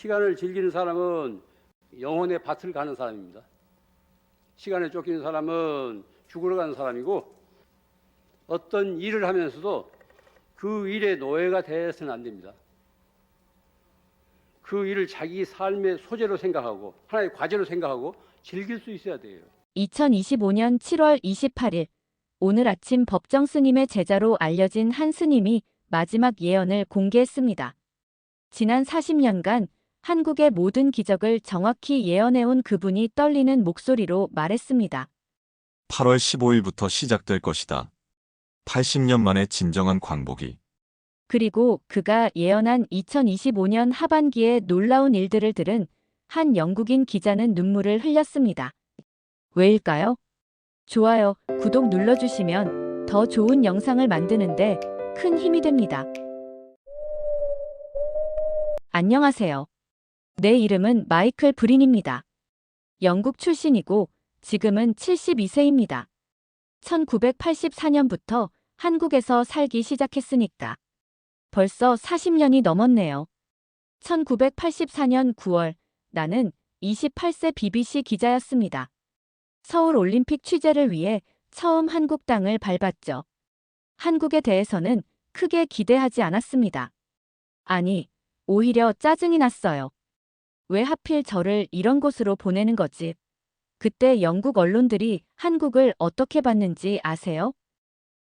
시간을 즐기는 사람은 영혼의 밭을 가는 사람입니다. 시간에 쫓기는 사람은 죽으러 가는 사람이고, 어떤 일을 하면서도 그 일의 노예가 되어서는 안 됩니다. 그 일을 자기 삶의 소재로 생각하고 하나의 과제로 생각하고 즐길 수 있어야 돼요. 2025년 7월 28일 오늘 아침 법정 스님의 제자로 알려진 한 스님이 마지막 예언을 공개했습니다. 지난 40년간 한국의 모든 기적을 정확히 예언해온 그분이 떨리는 목소리로 말했습니다. 8월 15일부터 시작될 것이다. 80년 만에 진정한 광복이. 그리고 그가 예언한 2025년 하반기의 놀라운 일들을 들은 한 영국인 기자는 눈물을 흘렸습니다. 왜일까요? 좋아요, 구독 눌러주시면 더 좋은 영상을 만드는데 큰 힘이 됩니다. 안녕하세요. 내 이름은 마이클 브린입니다. 영국 출신이고 지금은 72세입니다. 1984년부터 한국에서 살기 시작했으니까 벌써 40년이 넘었네요. 1984년 9월 나는 28세 BBC 기자였습니다. 서울 올림픽 취재를 위해 처음 한국 땅을 밟았죠. 한국에 대해서는 크게 기대하지 않았습니다. 아니, 오히려 짜증이 났어요. 왜 하필 저를 이런 곳으로 보내는 거지? 그때 영국 언론들이 한국을 어떻게 봤는지 아세요?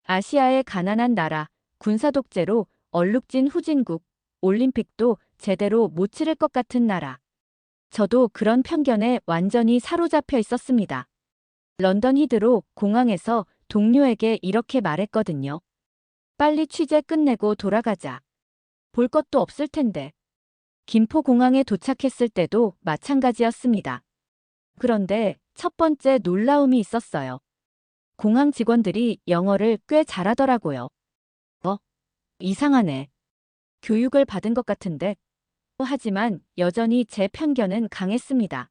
아시아의 가난한 나라, 군사독재로 얼룩진 후진국, 올림픽도 제대로 못 치를 것 같은 나라. 저도 그런 편견에 완전히 사로잡혀 있었습니다. 런던 히드로 공항에서 동료에게 이렇게 말했거든요. 빨리 취재 끝내고 돌아가자. 볼 것도 없을 텐데. 김포공항에 도착했을 때도 마찬가지였습니다. 그런데 첫 번째 놀라움이 있었어요. 공항 직원들이 영어를 꽤 잘하더라고요. 이상하네. 교육을 받은 것 같은데. 하지만 여전히 제 편견은 강했습니다.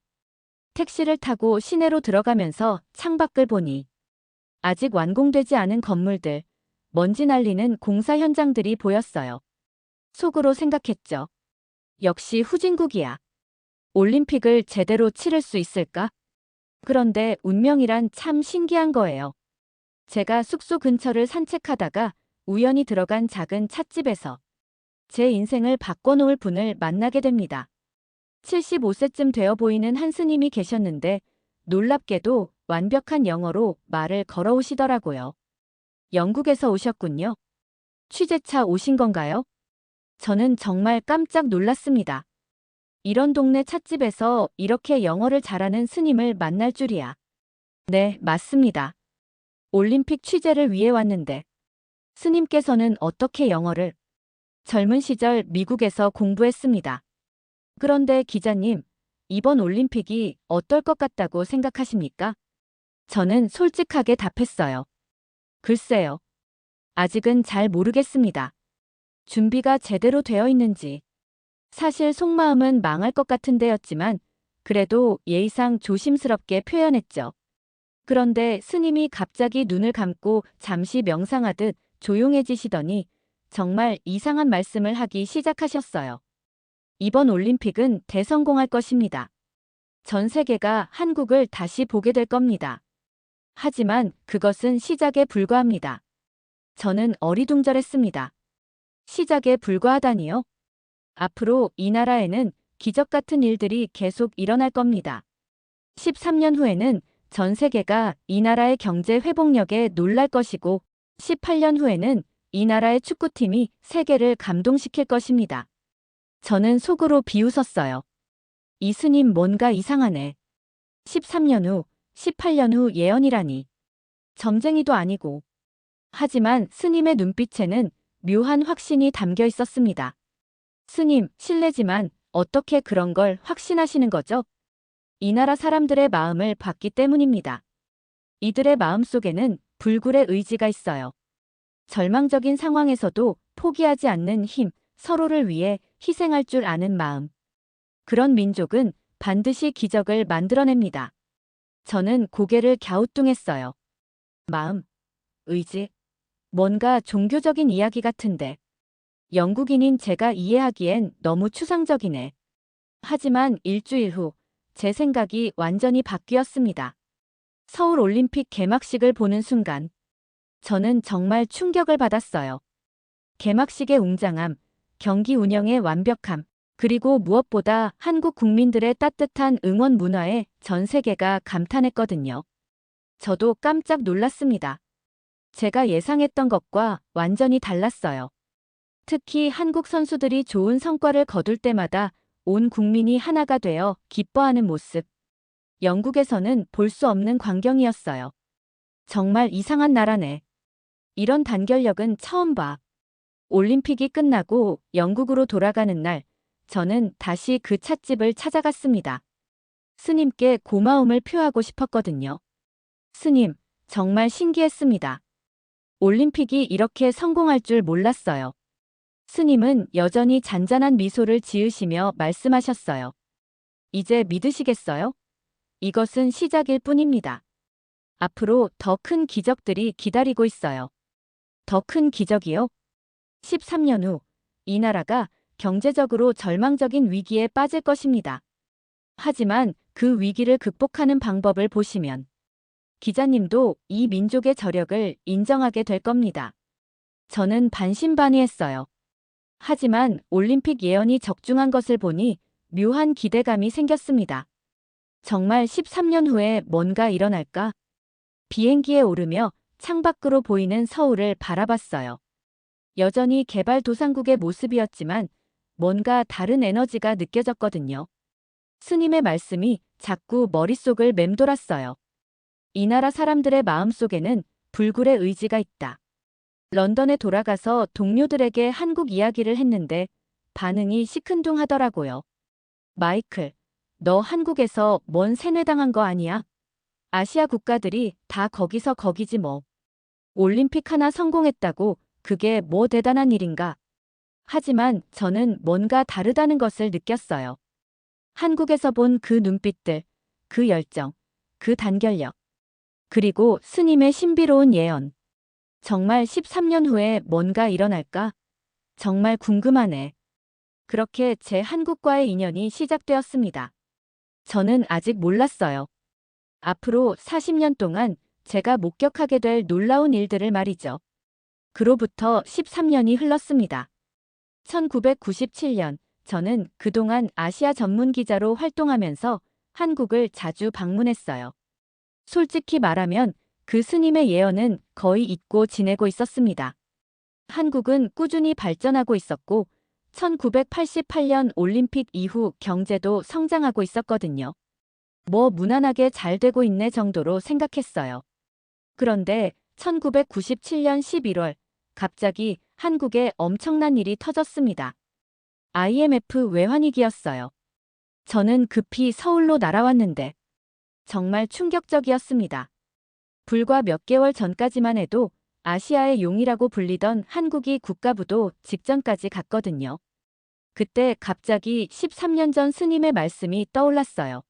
택시를 타고 시내로 들어가면서 창밖을 보니 아직 완공되지 않은 건물들, 먼지 날리는 공사 현장들이 보였어요. 속으로 생각했죠. 역시 후진국이야. 올림픽을 제대로 치를 수 있을까? 그런데 운명이란 참 신기한 거예요. 제가 숙소 근처를 산책하다가 우연히 들어간 작은 찻집에서 제 인생을 바꿔놓을 분을 만나게 됩니다. 75세쯤 되어 보이는 한 스님이 계셨는데 놀랍게도 완벽한 영어로 말을 걸어오시더라고요. 영국에서 오셨군요. 취재차 오신 건가요? 저는 정말 깜짝 놀랐습니다. 이런 동네 찻집에서 이렇게 영어를 잘하는 스님을 만날 줄이야. 네, 맞습니다. 올림픽 취재를 위해 왔는데 스님께서는 어떻게 영어를? 젊은 시절 미국에서 공부했습니다. 그런데 기자님, 이번 올림픽이 어떨 것 같다고 생각하십니까? 저는 솔직하게 답했어요. 글쎄요. 아직은 잘 모르겠습니다. 준비가 제대로 되어 있는지. 사실 속마음은 망할 것 같은데였지만 그래도 예의상 조심스럽게 표현했죠. 그런데 스님이 갑자기 눈을 감고 잠시 명상하듯 조용해지시더니 정말 이상한 말씀을 하기 시작하셨어요. 이번 올림픽은 대성공할 것입니다. 전 세계가 한국을 다시 보게 될 겁니다. 하지만 그것은 시작에 불과합니다. 저는 어리둥절했습니다. 시작에 불과하다니요? 앞으로 이 나라에는 기적 같은 일들이 계속 일어날 겁니다. 13년 후에는 전 세계가 이 나라의 경제 회복력에 놀랄 것이고 18년 후에는 이 나라의 축구팀이 세계를 감동시킬 것입니다. 저는 속으로 비웃었어요. 이 스님 뭔가 이상하네. 13년 후, 18년 후 예언이라니. 점쟁이도 아니고. 하지만 스님의 눈빛에는 묘한 확신이 담겨 있었습니다. 스님, 실례지만 어떻게 그런 걸 확신하시는 거죠? 이 나라 사람들의 마음을 봤기 때문입니다. 이들의 마음속에는 불굴의 의지가 있어요. 절망적인 상황에서도 포기하지 않는 힘, 서로를 위해 희생할 줄 아는 마음. 그런 민족은 반드시 기적을 만들어냅니다. 저는 고개를 갸우뚱했어요. 마음, 의지, 뭔가 종교적인 이야기 같은데. 영국인인 제가 이해하기엔 너무 추상적이네. 하지만 일주일 후 제 생각이 완전히 바뀌었습니다. 서울 올림픽 개막식을 보는 순간 저는 정말 충격을 받았어요. 개막식의 웅장함, 경기 운영의 완벽함, 그리고 무엇보다 한국 국민들의 따뜻한 응원 문화에 전 세계가 감탄했거든요. 저도 깜짝 놀랐습니다. 제가 예상했던 것과 완전히 달랐어요. 특히 한국 선수들이 좋은 성과를 거둘 때마다 온 국민이 하나가 되어 기뻐하는 모습. 영국에서는 볼 수 없는 광경이었어요. 정말 이상한 나라네. 이런 단결력은 처음 봐. 올림픽이 끝나고 영국으로 돌아가는 날, 저는 다시 그 찻집을 찾아갔습니다. 스님께 고마움을 표하고 싶었거든요. 스님, 정말 신기했습니다. 올림픽이 이렇게 성공할 줄 몰랐어요. 스님은 여전히 잔잔한 미소를 지으시며 말씀하셨어요. 이제 믿으시겠어요? 이것은 시작일 뿐입니다. 앞으로 더 큰 기적들이 기다리고 있어요. 더 큰 기적이요? 13년 후, 이 나라가 경제적으로 절망적인 위기에 빠질 것입니다. 하지만 그 위기를 극복하는 방법을 보시면 기자님도 이 민족의 저력을 인정하게 될 겁니다. 저는 반신반의했어요. 하지만 올림픽 예언이 적중한 것을 보니 묘한 기대감이 생겼습니다. 정말 13년 후에 뭔가 일어날까? 비행기에 오르며 창밖으로 보이는 서울을 바라봤어요. 여전히 개발도상국의 모습이었지만 뭔가 다른 에너지가 느껴졌거든요. 스님의 말씀이 자꾸 머릿속을 맴돌았어요. 이 나라 사람들의 마음속에는 불굴의 의지가 있다. 런던에 돌아가서 동료들에게 한국 이야기를 했는데 반응이 시큰둥하더라고요. 마이클, 너 한국에서 뭔 세뇌당한 거 아니야? 아시아 국가들이 다 거기서 거기지 뭐. 올림픽 하나 성공했다고 그게 뭐 대단한 일인가? 하지만 저는 뭔가 다르다는 것을 느꼈어요. 한국에서 본 그 눈빛들, 그 열정, 그 단결력, 그리고 스님의 신비로운 예언. 정말 13년 후에 뭔가 일어날까? 정말 궁금하네. 그렇게 제 한국과의 인연이 시작되었습니다. 저는 아직 몰랐어요. 앞으로 40년 동안 제가 목격하게 될 놀라운 일들을 말이죠. 그로부터 13년이 흘렀습니다. 1997년, 저는 그동안 아시아 전문 기자로 활동하면서 한국을 자주 방문했어요. 솔직히 말하면 그 스님의 예언은 거의 잊고 지내고 있었습니다. 한국은 꾸준히 발전하고 있었고 1988년 올림픽 이후 경제도 성장하고 있었거든요. 뭐 무난하게 잘 되고 있네 정도로 생각했어요. 그런데 1997년 11월 갑자기 한국에 엄청난 일이 터졌습니다. IMF 외환위기였어요. 저는 급히 서울로 날아왔는데 정말 충격적이었습니다. 불과 몇 개월 전까지만 해도 아시아의 용이라고 불리던 한국이 국가부도 직전까지 갔거든요. 그때 갑자기 13년 전 스님의 말씀이 떠올랐어요.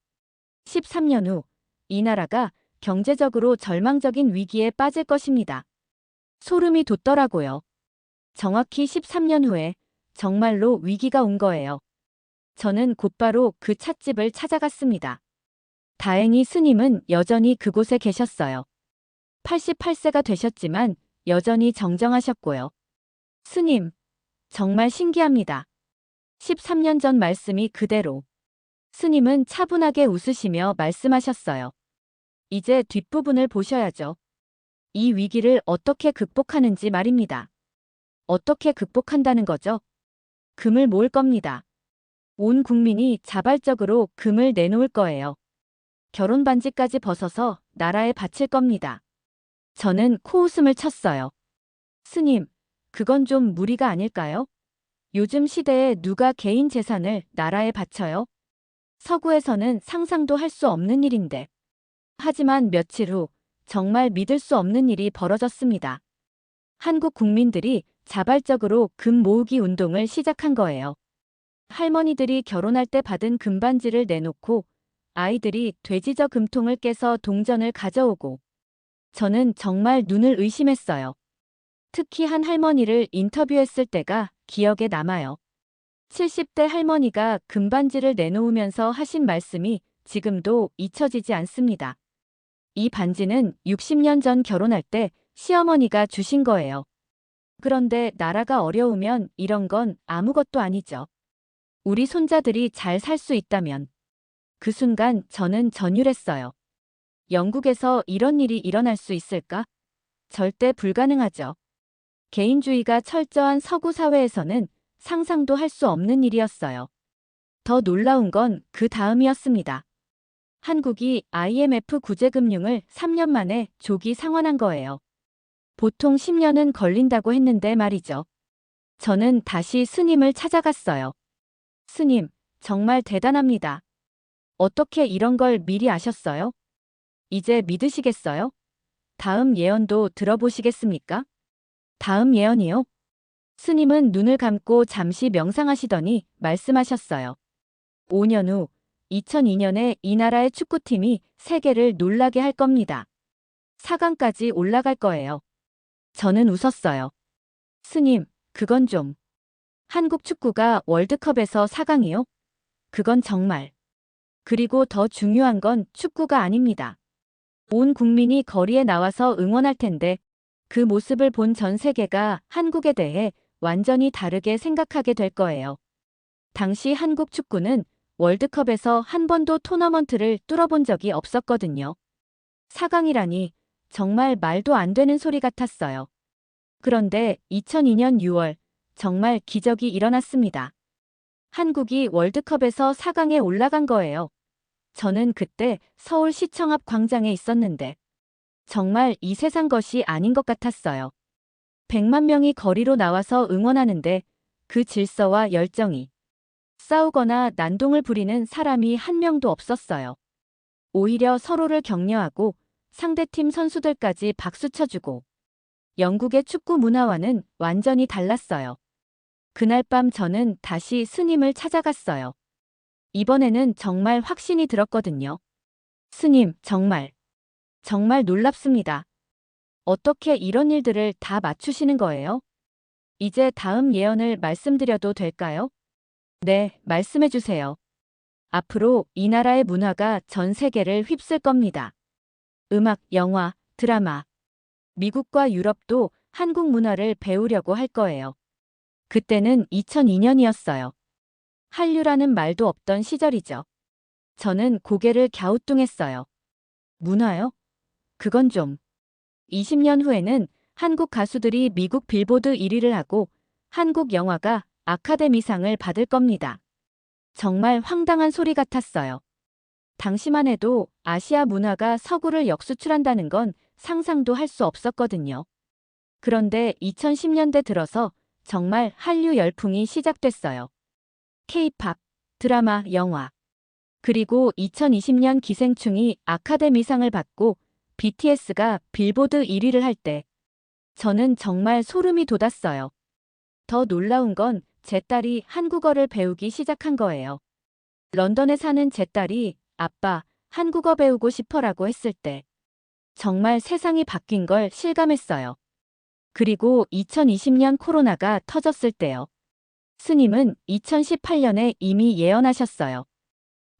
13년 후, 이 나라가 경제적으로 절망적인 위기에 빠질 것입니다. 소름이 돋더라고요. 정확히 13년 후에 정말로 위기가 온 거예요. 저는 곧바로 그 찻집을 찾아갔습니다. 다행히 스님은 여전히 그곳에 계셨어요. 88세가 되셨지만 여전히 정정하셨고요. 스님, 정말 신기합니다. 13년 전 말씀이 그대로. 스님은 차분하게 웃으시며 말씀하셨어요. 이제 뒷부분을 보셔야죠. 이 위기를 어떻게 극복하는지 말입니다. 어떻게 극복한다는 거죠? 금을 모을 겁니다. 온 국민이 자발적으로 금을 내놓을 거예요. 결혼 반지까지 벗어서 나라에 바칠 겁니다. 저는 코웃음을 쳤어요. 스님, 그건 좀 무리가 아닐까요? 요즘 시대에 누가 개인 재산을 나라에 바쳐요? 서구에서는 상상도 할 수 없는 일인데. 하지만 며칠 후 정말 믿을 수 없는 일이 벌어졌습니다. 한국 국민들이 자발적으로 금 모으기 운동을 시작한 거예요. 할머니들이 결혼할 때 받은 금반지를 내놓고 아이들이 돼지저 금통을 깨서 동전을 가져오고 저는 정말 눈을 의심했어요. 특히 한 할머니를 인터뷰했을 때가 기억에 남아요. 70대 할머니가 금반지를 내놓으면서 하신 말씀이 지금도 잊혀지지 않습니다. 이 반지는 60년 전 결혼할 때 시어머니가 주신 거예요. 그런데 나라가 어려우면 이런 건 아무것도 아니죠. 우리 손자들이 잘 살 수 있다면. 그 순간 저는 전율했어요. 영국에서 이런 일이 일어날 수 있을까? 절대 불가능하죠. 개인주의가 철저한 서구 사회에서는 상상도 할 수 없는 일이었어요. 더 놀라운 건 그 다음이었습니다. 한국이 IMF 구제금융을 3년 만에 조기 상환한 거예요. 보통 10년은 걸린다고 했는데 말이죠. 저는 다시 스님을 찾아갔어요. 스님, 정말 대단합니다. 어떻게 이런 걸 미리 아셨어요? 이제 믿으시겠어요? 다음 예언도 들어보시겠습니까? 다음 예언이요? 스님은 눈을 감고 잠시 명상하시더니 말씀하셨어요. 5년 후 2002년에 이 나라의 축구팀이 세계를 놀라게 할 겁니다. 4강까지 올라갈 거예요. 저는 웃었어요. 스님, 그건 좀. 한국 축구가 월드컵에서 4강이요? 그건 정말. 그리고 더 중요한 건 축구가 아닙니다. 온 국민이 거리에 나와서 응원할 텐데 그 모습을 본 전 세계가 한국에 대해 완전히 다르게 생각하게 될 거예요. 당시 한국 축구는 월드컵에서 한 번도 토너먼트를 뚫어본 적이 없었거든요. 4강이라니 정말 말도 안 되는 소리 같았어요. 그런데 2002년 6월 정말 기적이 일어났습니다. 한국이 월드컵에서 4강에 올라간 거예요. 저는 그때 서울시청 앞 광장에 있었는데 정말 이 세상 것이 아닌 것 같았어요. 100만 명이 거리로 나와서 응원하는데 그 질서와 열정이 싸우거나 난동을 부리는 사람이 한 명도 없었어요. 오히려 서로를 격려하고 상대팀 선수들까지 박수 쳐주고 영국의 축구 문화와는 완전히 달랐어요. 그날 밤 저는 다시 스님을 찾아갔어요. 이번에는 정말 확신이 들었거든요. 스님, 정말 놀랍습니다. 어떻게 이런 일들을 다 맞추시는 거예요? 이제 다음 예언을 말씀드려도 될까요? 네, 말씀해 주세요. 앞으로 이 나라의 문화가 전 세계를 휩쓸 겁니다. 음악, 영화, 드라마. 미국과 유럽도 한국 문화를 배우려고 할 거예요. 그때는 2002년이었어요. 한류라는 말도 없던 시절이죠. 저는 고개를 갸우뚱했어요. 문화요? 그건 좀. 20년 후에는 한국 가수들이 미국 빌보드 1위를 하고 한국 영화가 아카데미상을 받을 겁니다. 정말 황당한 소리 같았어요. 당시만 해도 아시아 문화가 서구를 역수출한다는 건 상상도 할 수 없었거든요. 그런데 2010년대 들어서 정말 한류 열풍이 시작됐어요. K-팝, 드라마, 영화. 그리고 2020년 기생충이 아카데미상을 받고 BTS가 빌보드 1위를 할 때 저는 정말 소름이 돋았어요. 더 놀라운 건 제 딸이 한국어를 배우기 시작한 거예요. 런던에 사는 제 딸이 아빠, 한국어 배우고 싶어라고 했을 때 정말 세상이 바뀐 걸 실감했어요. 그리고 2020년 코로나가 터졌을 때요. 스님은 2018년에 이미 예언하셨어요.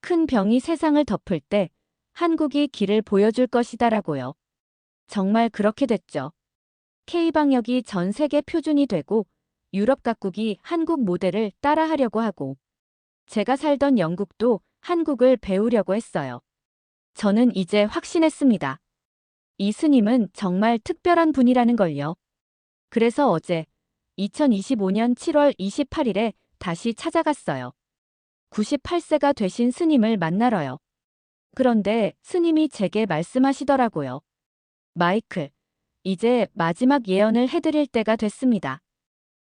큰 병이 세상을 덮을 때 한국이 길을 보여줄 것이다라고요. 정말 그렇게 됐죠. K방역이 전 세계 표준이 되고 유럽 각국이 한국 모델을 따라하려고 하고 제가 살던 영국도 한국을 배우려고 했어요. 저는 이제 확신했습니다. 이 스님은 정말 특별한 분이라는 걸요. 그래서 어제 2025년 7월 28일에 다시 찾아갔어요. 98세가 되신 스님을 만나러요. 그런데 스님이 제게 말씀하시더라고요. 마이클, 이제 마지막 예언을 해드릴 때가 됐습니다.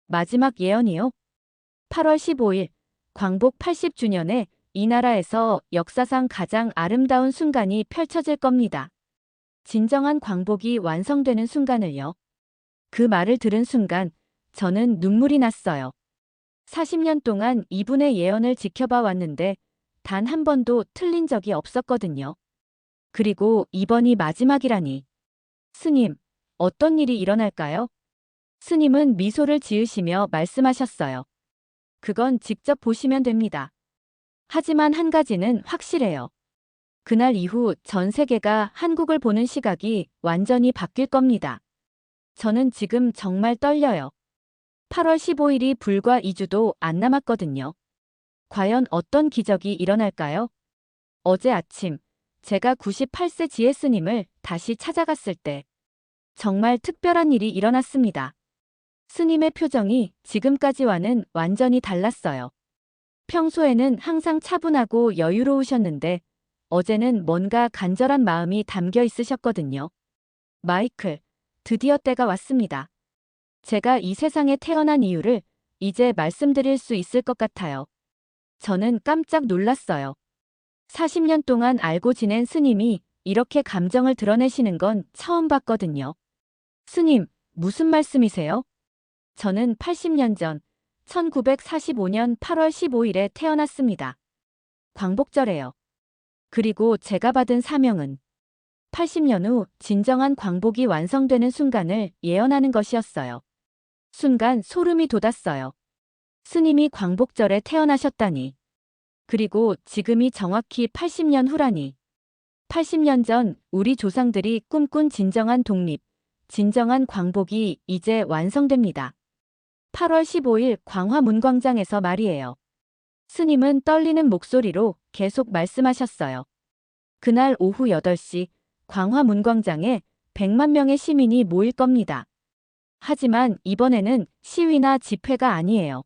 마지막 예언이요? 8월 15일, 광복 80주년에 이 나라에서 역사상 가장 아름다운 순간이 펼쳐질 겁니다. 진정한 광복이 완성되는 순간을요. 그 말을 들은 순간 저는 눈물이 났어요. 40년 동안 이분의 예언을 지켜봐 왔는데 단 한 번도 틀린 적이 없었거든요. 그리고 이번이 마지막이라니. 스님, 어떤 일이 일어날까요? 스님은 미소를 지으시며 말씀하셨어요. 그건 직접 보시면 됩니다. 하지만 한 가지는 확실해요. 그날 이후 전 세계가 한국을 보는 시각이 완전히 바뀔 겁니다. 저는 지금 정말 떨려요. 8월 15일이 불과 2주도 안 남았거든요. 과연 어떤 기적이 일어날까요? 어제 아침 제가 98세 지혜스님을 다시 찾아갔을 때 정말 특별한 일이 일어났습니다. 스님의 표정이 지금까지와는 완전히 달랐어요. 평소에는 항상 차분하고 여유로우셨는데 어제는 뭔가 간절한 마음이 담겨 있으셨거든요. 마이클, 드디어 때가 왔습니다. 제가 이 세상에 태어난 이유를 이제 말씀드릴 수 있을 것 같아요. 저는 깜짝 놀랐어요. 40년 동안 알고 지낸 스님이 이렇게 감정을 드러내시는 건 처음 봤거든요. 스님, 무슨 말씀이세요? 저는 80년 전 1945년 8월 15일에 태어났습니다. 광복절에요. 그리고 제가 받은 사명은 80년 후 진정한 광복이 완성되는 순간을 예언하는 것이었어요. 순간 소름이 돋았어요. 스님이 광복절에 태어나셨다니. 그리고 지금이 정확히 80년 후라니. 80년 전 우리 조상들이 꿈꾼 진정한 독립, 진정한 광복이 이제 완성됩니다. 8월 15일 광화문광장에서 말이에요. 스님은 떨리는 목소리로 계속 말씀하셨어요. 그날 오후 8시 광화문광장에 100만 명의 시민이 모일 겁니다. 하지만 이번에는 시위나 집회가 아니에요.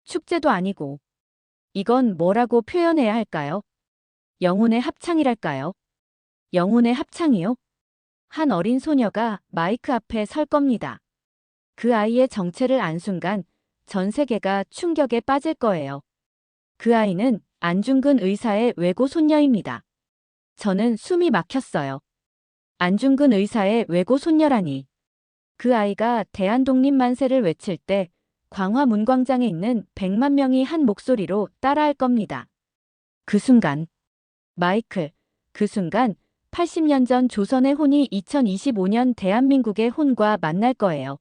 축제도 아니고. 이건 뭐라고 표현해야 할까요? 영혼의 합창이랄까요? 영혼의 합창이요? 한 어린 소녀가 마이크 앞에 설 겁니다. 그 아이의 정체를 안 순간 전 세계가 충격에 빠질 거예요. 그 아이는 안중근 의사의 외고 손녀입니다. 저는 숨이 막혔어요. 안중근 의사의 외고 손녀라니. 그 아이가 대한독립만세를 외칠 때 광화문광장에 있는 100만 명이 한 목소리로 따라할 겁니다. 그 순간, 마이클, 그 순간 80년 전 조선의 혼이 2025년 대한민국의 혼과 만날 거예요.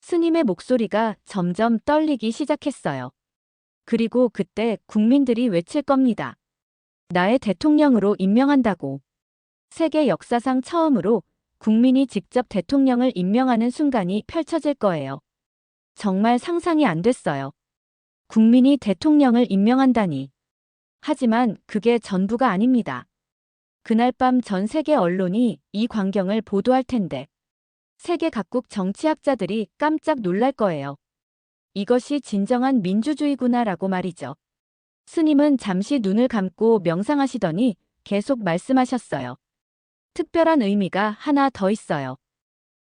스님의 목소리가 점점 떨리기 시작했어요. 그리고 그때 국민들이 외칠 겁니다. 나의 대통령으로 임명한다고. 세계 역사상 처음으로 국민이 직접 대통령을 임명하는 순간이 펼쳐질 거예요. 정말 상상이 안 됐어요. 국민이 대통령을 임명한다니. 하지만 그게 전부가 아닙니다. 그날 밤 전 세계 언론이 이 광경을 보도할 텐데 세계 각국 정치학자들이 깜짝 놀랄 거예요. 이것이 진정한 민주주의구나라고 말이죠. 스님은 잠시 눈을 감고 명상하시더니 계속 말씀하셨어요. 특별한 의미가 하나 더 있어요.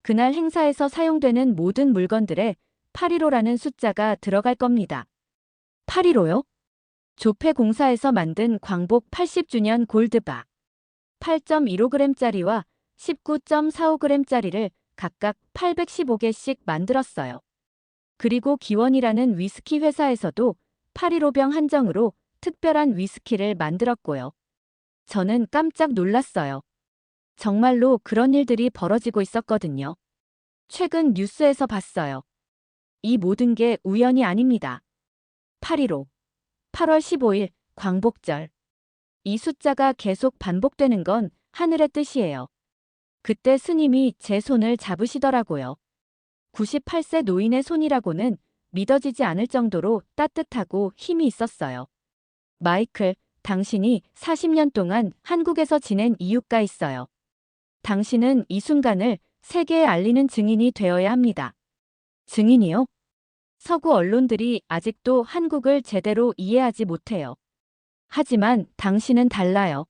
그날 행사에서 사용되는 모든 물건들에 815라는 숫자가 들어갈 겁니다. 815요? 조폐공사에서 만든 광복 80주년 골드바 8.15g짜리와 19.45g짜리를 각각 815개씩 만들었어요. 그리고 기원이라는 위스키 회사에서도 815병 한정으로 특별한 위스키를 만들었고요. 저는 깜짝 놀랐어요. 정말로 그런 일들이 벌어지고 있었거든요. 최근 뉴스에서 봤어요. 이 모든 게 우연이 아닙니다. 815, 8월 15일, 광복절. 이 숫자가 계속 반복되는 건 하늘의 뜻이에요. 그때 스님이 제 손을 잡으시더라고요. 98세 노인의 손이라고는 믿어지지 않을 정도로 따뜻하고 힘이 있었어요. 마이클, 당신이 40년 동안 한국에서 지낸 이유가 있어요. 당신은 이 순간을 세계에 알리는 증인이 되어야 합니다. 증인이요? 서구 언론들이 아직도 한국을 제대로 이해하지 못해요. 하지만 당신은 달라요.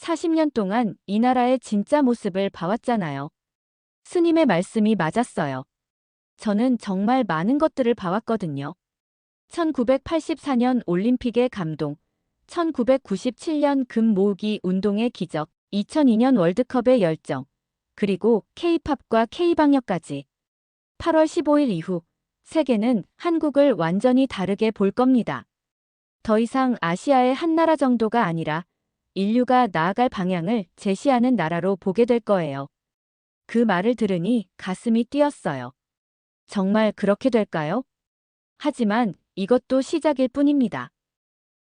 40년 동안 이 나라의 진짜 모습을 봐왔잖아요. 스님의 말씀이 맞았어요. 저는 정말 많은 것들을 봐왔거든요. 1984년 올림픽의 감동, 1997년 금 모으기 운동의 기적, 2002년 월드컵의 열정, 그리고 K-팝과 K-방역까지. 8월 15일 이후 세계는 한국을 완전히 다르게 볼 겁니다. 더 이상 아시아의 한 나라 정도가 아니라 인류가 나아갈 방향을 제시하는 나라로 보게 될 거예요. 그 말을 들으니 가슴이 뛰었어요. 정말 그렇게 될까요? 하지만 이것도 시작일 뿐입니다.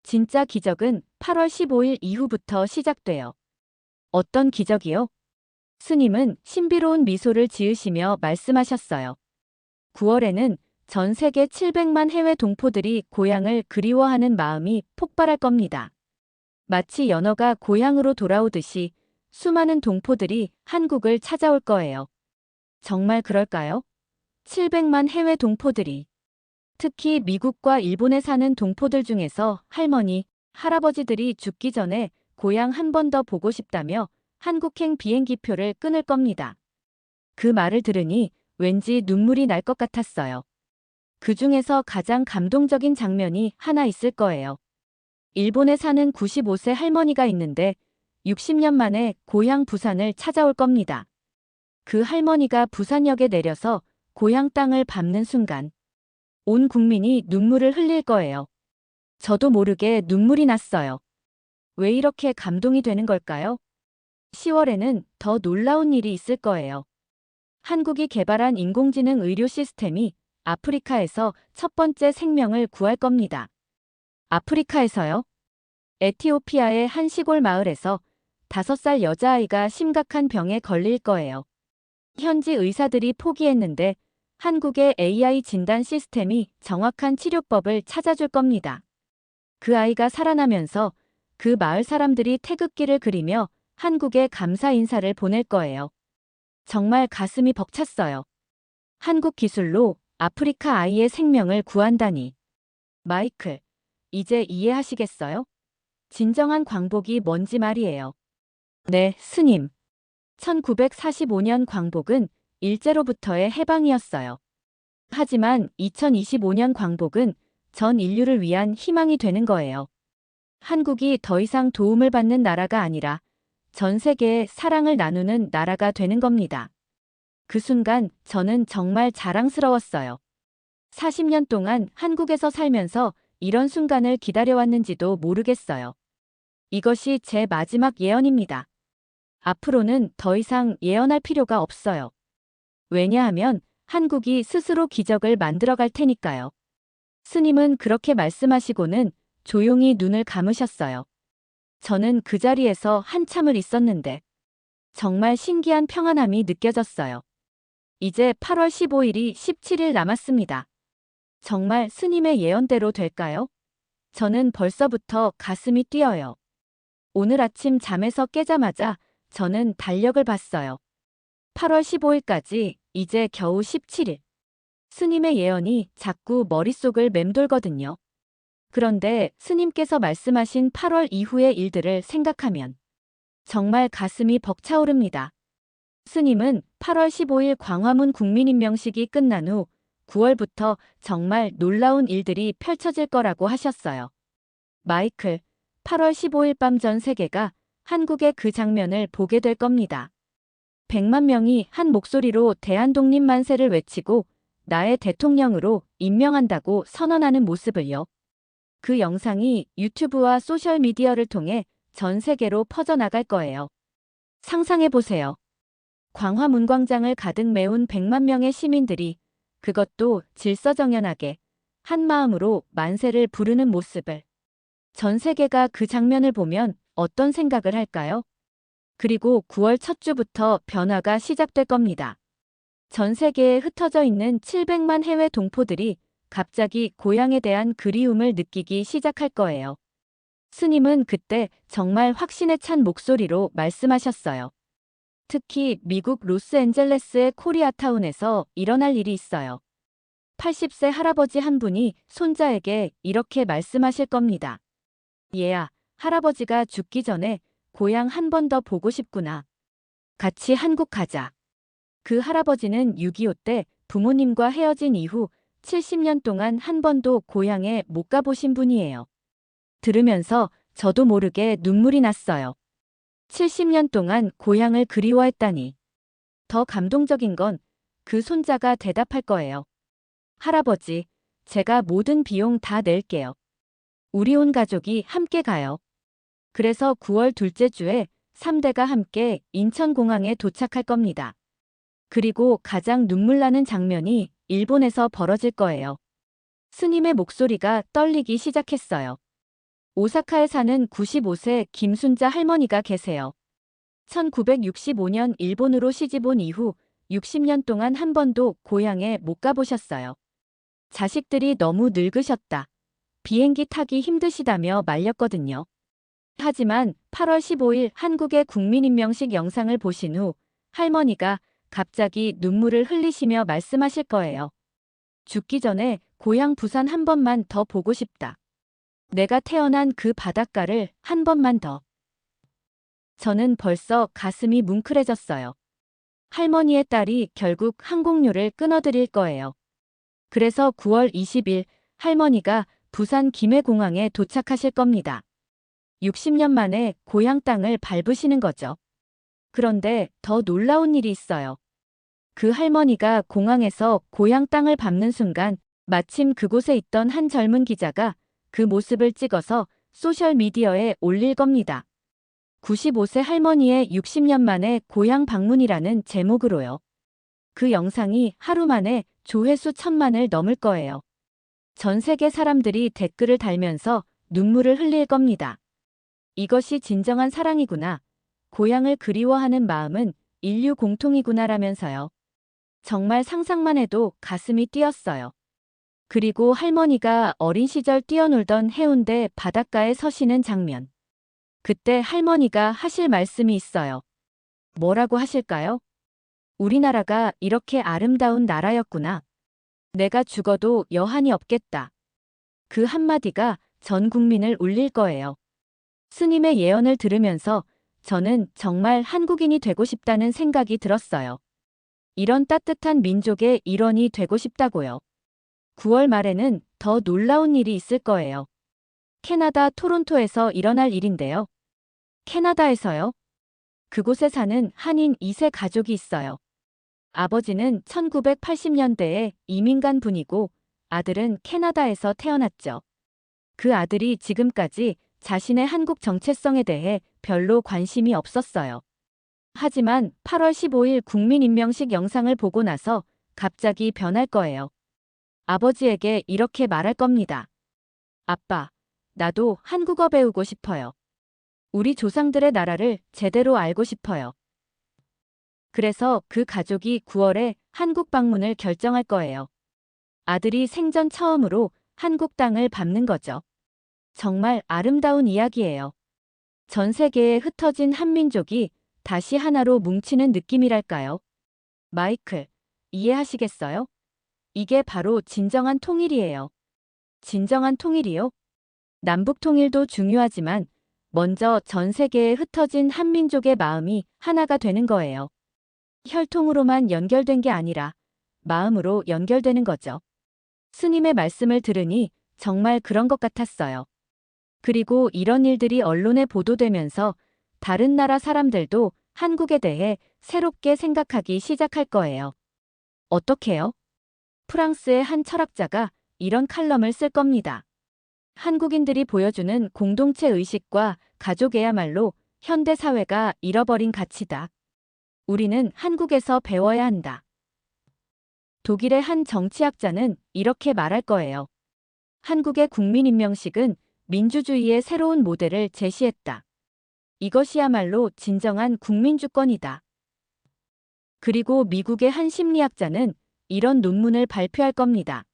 진짜 기적은 8월 15일 이후부터 시작돼요. 어떤 기적이요? 스님은 신비로운 미소를 지으시며 말씀하셨어요. 9월에는 전 세계 700만 해외 동포들이 고향을 그리워하는 마음이 폭발할 겁니다. 마치 연어가 고향으로 돌아오듯이 수많은 동포들이 한국을 찾아올 거예요. 정말 그럴까요? 700만 해외 동포들이. 특히 미국과 일본에 사는 동포들 중에서 할머니, 할아버지들이 죽기 전에 고향 한 번 더 보고 싶다며 한국행 비행기표를 끊을 겁니다. 그 말을 들으니 왠지 눈물이 날 것 같았어요. 그 중에서 가장 감동적인 장면이 하나 있을 거예요. 일본에 사는 95세 할머니가 있는데 60년 만에 고향 부산을 찾아올 겁니다. 그 할머니가 부산역에 내려서 고향 땅을 밟는 순간 온 국민이 눈물을 흘릴 거예요. 저도 모르게 눈물이 났어요. 왜 이렇게 감동이 되는 걸까요? 10월에는 더 놀라운 일이 있을 거예요. 한국이 개발한 인공지능 의료 시스템이 아프리카에서 첫 번째 생명을 구할 겁니다. 아프리카에서요? 에티오피아의 한 시골 마을에서 5살 여자아이가 심각한 병에 걸릴 거예요. 현지 의사들이 포기했는데 한국의 AI 진단 시스템이 정확한 치료법을 찾아줄 겁니다. 그 아이가 살아나면서 그 마을 사람들이 태극기를 그리며 한국에 감사 인사를 보낼 거예요. 정말 가슴이 벅찼어요. 한국 기술로 아프리카 아이의 생명을 구한다니. 마이클, 이제 이해하시겠어요? 진정한 광복이 뭔지 말이에요. 네, 스님. 1945년 광복은 일제로부터의 해방이었어요. 하지만 2025년 광복은 전 인류를 위한 희망이 되는 거예요. 한국이 더 이상 도움을 받는 나라가 아니라 전 세계에 사랑을 나누는 나라가 되는 겁니다. 그 순간 저는 정말 자랑스러웠어요. 40년 동안 한국에서 살면서 이런 순간을 기다려왔는지도 모르겠어요. 이것이 제 마지막 예언입니다. 앞으로는 더 이상 예언할 필요가 없어요. 왜냐하면 한국이 스스로 기적을 만들어갈 테니까요. 스님은 그렇게 말씀하시고는 조용히 눈을 감으셨어요. 저는 그 자리에서 한참을 있었는데 정말 신기한 평안함이 느껴졌어요. 이제 8월 15일이 17일 남았습니다. 정말 스님의 예언대로 될까요? 저는 벌써부터 가슴이 뛰어요. 오늘 아침 잠에서 깨자마자 저는 달력을 봤어요. 8월 15일까지 이제 겨우 17일. 스님의 예언이 자꾸 머릿속을 맴돌거든요. 그런데 스님께서 말씀하신 8월 이후의 일들을 생각하면 정말 가슴이 벅차오릅니다. 스님은 8월 15일 광화문 국민임명식이 끝난 후 9월부터 정말 놀라운 일들이 펼쳐질 거라고 하셨어요. 마이클, 8월 15일 밤 전 세계가 한국의 그 장면을 보게 될 겁니다. 100만 명이 한 목소리로 대한독립 만세를 외치고 나의 대통령으로 임명한다고 선언하는 모습을요. 그 영상이 유튜브와 소셜미디어를 통해 전 세계로 퍼져나갈 거예요. 상상해보세요. 광화문광장을 가득 메운 100만 명의 시민들이 그것도 질서정연하게 한 마음으로 만세를 부르는 모습을. 전 세계가 그 장면을 보면 어떤 생각을 할까요? 그리고 9월 첫 주부터 변화가 시작될 겁니다. 전 세계에 흩어져 있는 700만 해외 동포들이 갑자기 고향에 대한 그리움을 느끼기 시작할 거예요. 스님은 그때 정말 확신에 찬 목소리로 말씀하셨어요. 특히 미국 로스앤젤레스의 코리아타운에서 일어날 일이 있어요. 80세 할아버지 한 분이 손자에게 이렇게 말씀하실 겁니다. 얘야, 할아버지가 죽기 전에 고향 한 번 더 보고 싶구나. 같이 한국 가자. 그 할아버지는 6.25 때 부모님과 헤어진 이후 70년 동안 한 번도 고향에 못 가보신 분이에요. 들으면서 저도 모르게 눈물이 났어요. 70년 동안 고향을 그리워했다니. 더 감동적인 건 그 손자가 대답할 거예요. 할아버지, 제가 모든 비용 다 낼게요. 우리 온 가족이 함께 가요. 그래서 9월 둘째 주에 3대가 함께 인천공항에 도착할 겁니다. 그리고 가장 눈물 나는 장면이 일본에서 벌어질 거예요. 스님의 목소리가 떨리기 시작했어요. 오사카에 사는 95세 김순자 할머니가 계세요. 1965년 일본으로 시집온 이후 60년 동안 한 번도 고향에 못 가보셨어요. 자식들이 너무 늙으셨다. 비행기 타기 힘드시다며 말렸거든요. 하지만 8월 15일 한국의 국민임명식 영상을 보신 후 할머니가 갑자기 눈물을 흘리시며 말씀하실 거예요. 죽기 전에 고향 부산 한 번만 더 보고 싶다. 내가 태어난 그 바닷가를 한 번만 더. 저는 벌써 가슴이 뭉클해졌어요. 할머니의 딸이 결국 항공료를 끊어드릴 거예요. 그래서 9월 20일 할머니가 부산 김해공항에 도착하실 겁니다. 60년 만에 고향 땅을 밟으시는 거죠. 그런데 더 놀라운 일이 있어요. 그 할머니가 공항에서 고향 땅을 밟는 순간 마침 그곳에 있던 한 젊은 기자가 그 모습을 찍어서 소셜미디어에 올릴 겁니다. 95세 할머니의 60년 만에 고향 방문이라는 제목으로요. 그 영상이 하루 만에 조회수 1000만을 넘을 거예요. 전 세계 사람들이 댓글을 달면서 눈물을 흘릴 겁니다. 이것이 진정한 사랑이구나. 고향을 그리워하는 마음은 인류 공통이구나라면서요. 정말 상상만 해도 가슴이 뛰었어요. 그리고 할머니가 어린 시절 뛰어놀던 해운대 바닷가에 서시는 장면. 그때 할머니가 하실 말씀이 있어요. 뭐라고 하실까요? 우리나라가 이렇게 아름다운 나라였구나. 내가 죽어도 여한이 없겠다. 그 한마디가 전 국민을 울릴 거예요. 스님의 예언을 들으면서 저는 정말 한국인이 되고 싶다는 생각이 들었어요. 이런 따뜻한 민족의 일원이 되고 싶다고요. 9월 말에는 더 놀라운 일이 있을 거예요. 캐나다 토론토에서 일어날 일인데요. 캐나다에서요? 그곳에 사는 한인 2세 가족이 있어요. 아버지는 1980년대에 이민 간 분이고 아들은 캐나다에서 태어났죠. 그 아들이 지금까지 자신의 한국 정체성에 대해 별로 관심이 없었어요. 하지만 8월 15일 국민임명식 영상을 보고 나서 갑자기 변할 거예요. 아버지에게 이렇게 말할 겁니다. 아빠, 나도 한국어 배우고 싶어요. 우리 조상들의 나라를 제대로 알고 싶어요. 그래서 그 가족이 9월에 한국 방문을 결정할 거예요. 아들이 생전 처음으로 한국 땅을 밟는 거죠. 정말 아름다운 이야기예요. 전 세계에 흩어진 한민족이 다시 하나로 뭉치는 느낌이랄까요? 마이클, 이해하시겠어요? 이게 바로 진정한 통일이에요. 진정한 통일이요? 남북 통일도 중요하지만 먼저 전 세계에 흩어진 한민족의 마음이 하나가 되는 거예요. 혈통으로만 연결된 게 아니라 마음으로 연결되는 거죠. 스님의 말씀을 들으니 정말 그런 것 같았어요. 그리고 이런 일들이 언론에 보도되면서 다른 나라 사람들도 한국에 대해 새롭게 생각하기 시작할 거예요. 어떻게요? 프랑스의 한 철학자가 이런 칼럼을 쓸 겁니다. 한국인들이 보여주는 공동체 의식과 가족애야말로 현대 사회가 잃어버린 가치다. 우리는 한국에서 배워야 한다. 독일의 한 정치학자는 이렇게 말할 거예요. 한국의 국민임명식은 민주주의의 새로운 모델을 제시했다. 이것이야말로 진정한 국민주권이다. 그리고 미국의 한 심리학자는 이런 논문을 발표할 겁니다.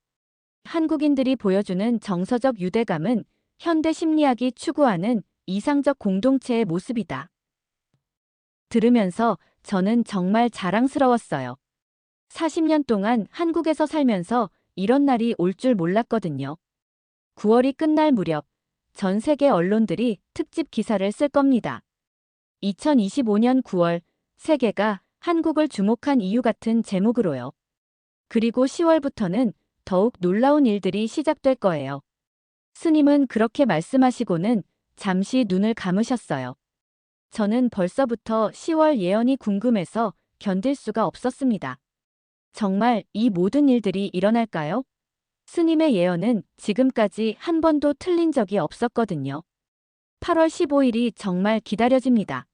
한국인들이 보여주는 정서적 유대감은 현대 심리학이 추구하는 이상적 공동체의 모습이다. 들으면서 저는 정말 자랑스러웠어요. 40년 동안 한국에서 살면서 이런 날이 올 줄 몰랐거든요. 9월이 끝날 무렵 전 세계 언론들이 특집 기사를 쓸 겁니다. 2025년 9월 세계가 한국을 주목한 이유 같은 제목으로요. 그리고 10월부터는 더욱 놀라운 일들이 시작될 거예요. 스님은 그렇게 말씀하시고는 잠시 눈을 감으셨어요. 저는 벌써부터 10월 예언이 궁금해서 견딜 수가 없었습니다. 정말 이 모든 일들이 일어날까요? 스님의 예언은 지금까지 한 번도 틀린 적이 없었거든요. 8월 15일이 정말 기다려집니다.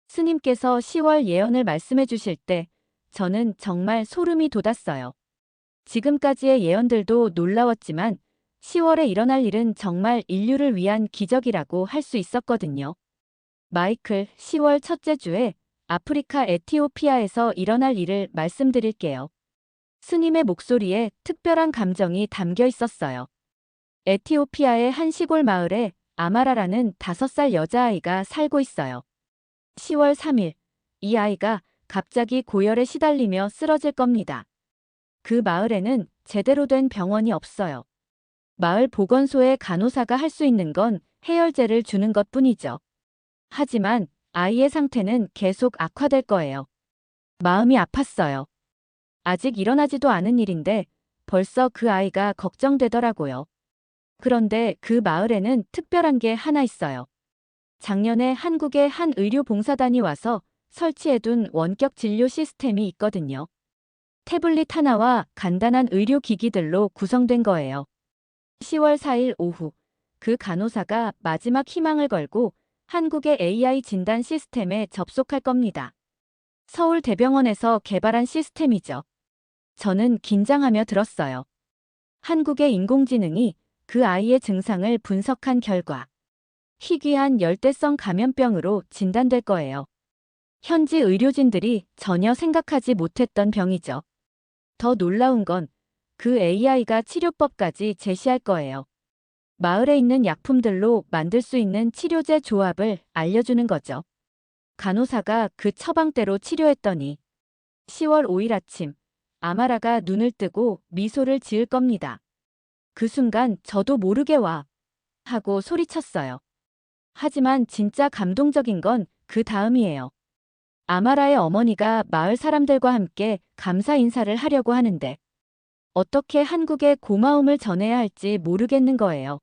스님께서 10월 예언을 말씀해 주실 때 저는 정말 소름이 돋았어요. 지금까지의 예언들도 놀라웠지만 10월에 일어날 일은 정말 인류를 위한 기적이라고 할 수 있었거든요. 마이클, 10월 첫째 주에 아프리카 에티오피아에서 일어날 일을 말씀드릴게요. 스님의 목소리에 특별한 감정이 담겨 있었어요. 에티오피아의 한 시골 마을에 아마라라는 5살 여자아이가 살고 있어요. 10월 3일, 이 아이가 갑자기 고열에 시달리며 쓰러질 겁니다. 그 마을에는 제대로 된 병원이 없어요. 마을 보건소의 간호사가 할 수 있는 건 해열제를 주는 것뿐이죠. 하지만 아이의 상태는 계속 악화될 거예요. 마음이 아팠어요. 아직 일어나지도 않은 일인데 벌써 그 아이가 걱정되더라고요. 그런데 그 마을에는 특별한 게 하나 있어요. 작년에 한국의 한 의료봉사단이 와서 설치해둔 원격 진료 시스템이 있거든요. 태블릿 하나와 간단한 의료기기들로 구성된 거예요. 10월 4일 오후, 그 간호사가 마지막 희망을 걸고 한국의 AI 진단 시스템에 접속할 겁니다. 서울대병원에서 개발한 시스템이죠. 저는 긴장하며 들었어요. 한국의 인공지능이 그 아이의 증상을 분석한 결과 희귀한 열대성 감염병으로 진단될 거예요. 현지 의료진들이 전혀 생각하지 못했던 병이죠. 더 놀라운 건 그 AI가 치료법까지 제시할 거예요. 마을에 있는 약품들로 만들 수 있는 치료제 조합을 알려주는 거죠. 간호사가 그 처방대로 치료했더니 10월 5일 아침 아마라가 눈을 뜨고 미소를 지을 겁니다. 그 순간 저도 모르게 와 하고 소리쳤어요. 하지만 진짜 감동적인 건 그 다음이에요. 아마라의 어머니가 마을 사람들과 함께 감사 인사를 하려고 하는데 어떻게 한국에 고마움을 전해야 할지 모르겠는 거예요.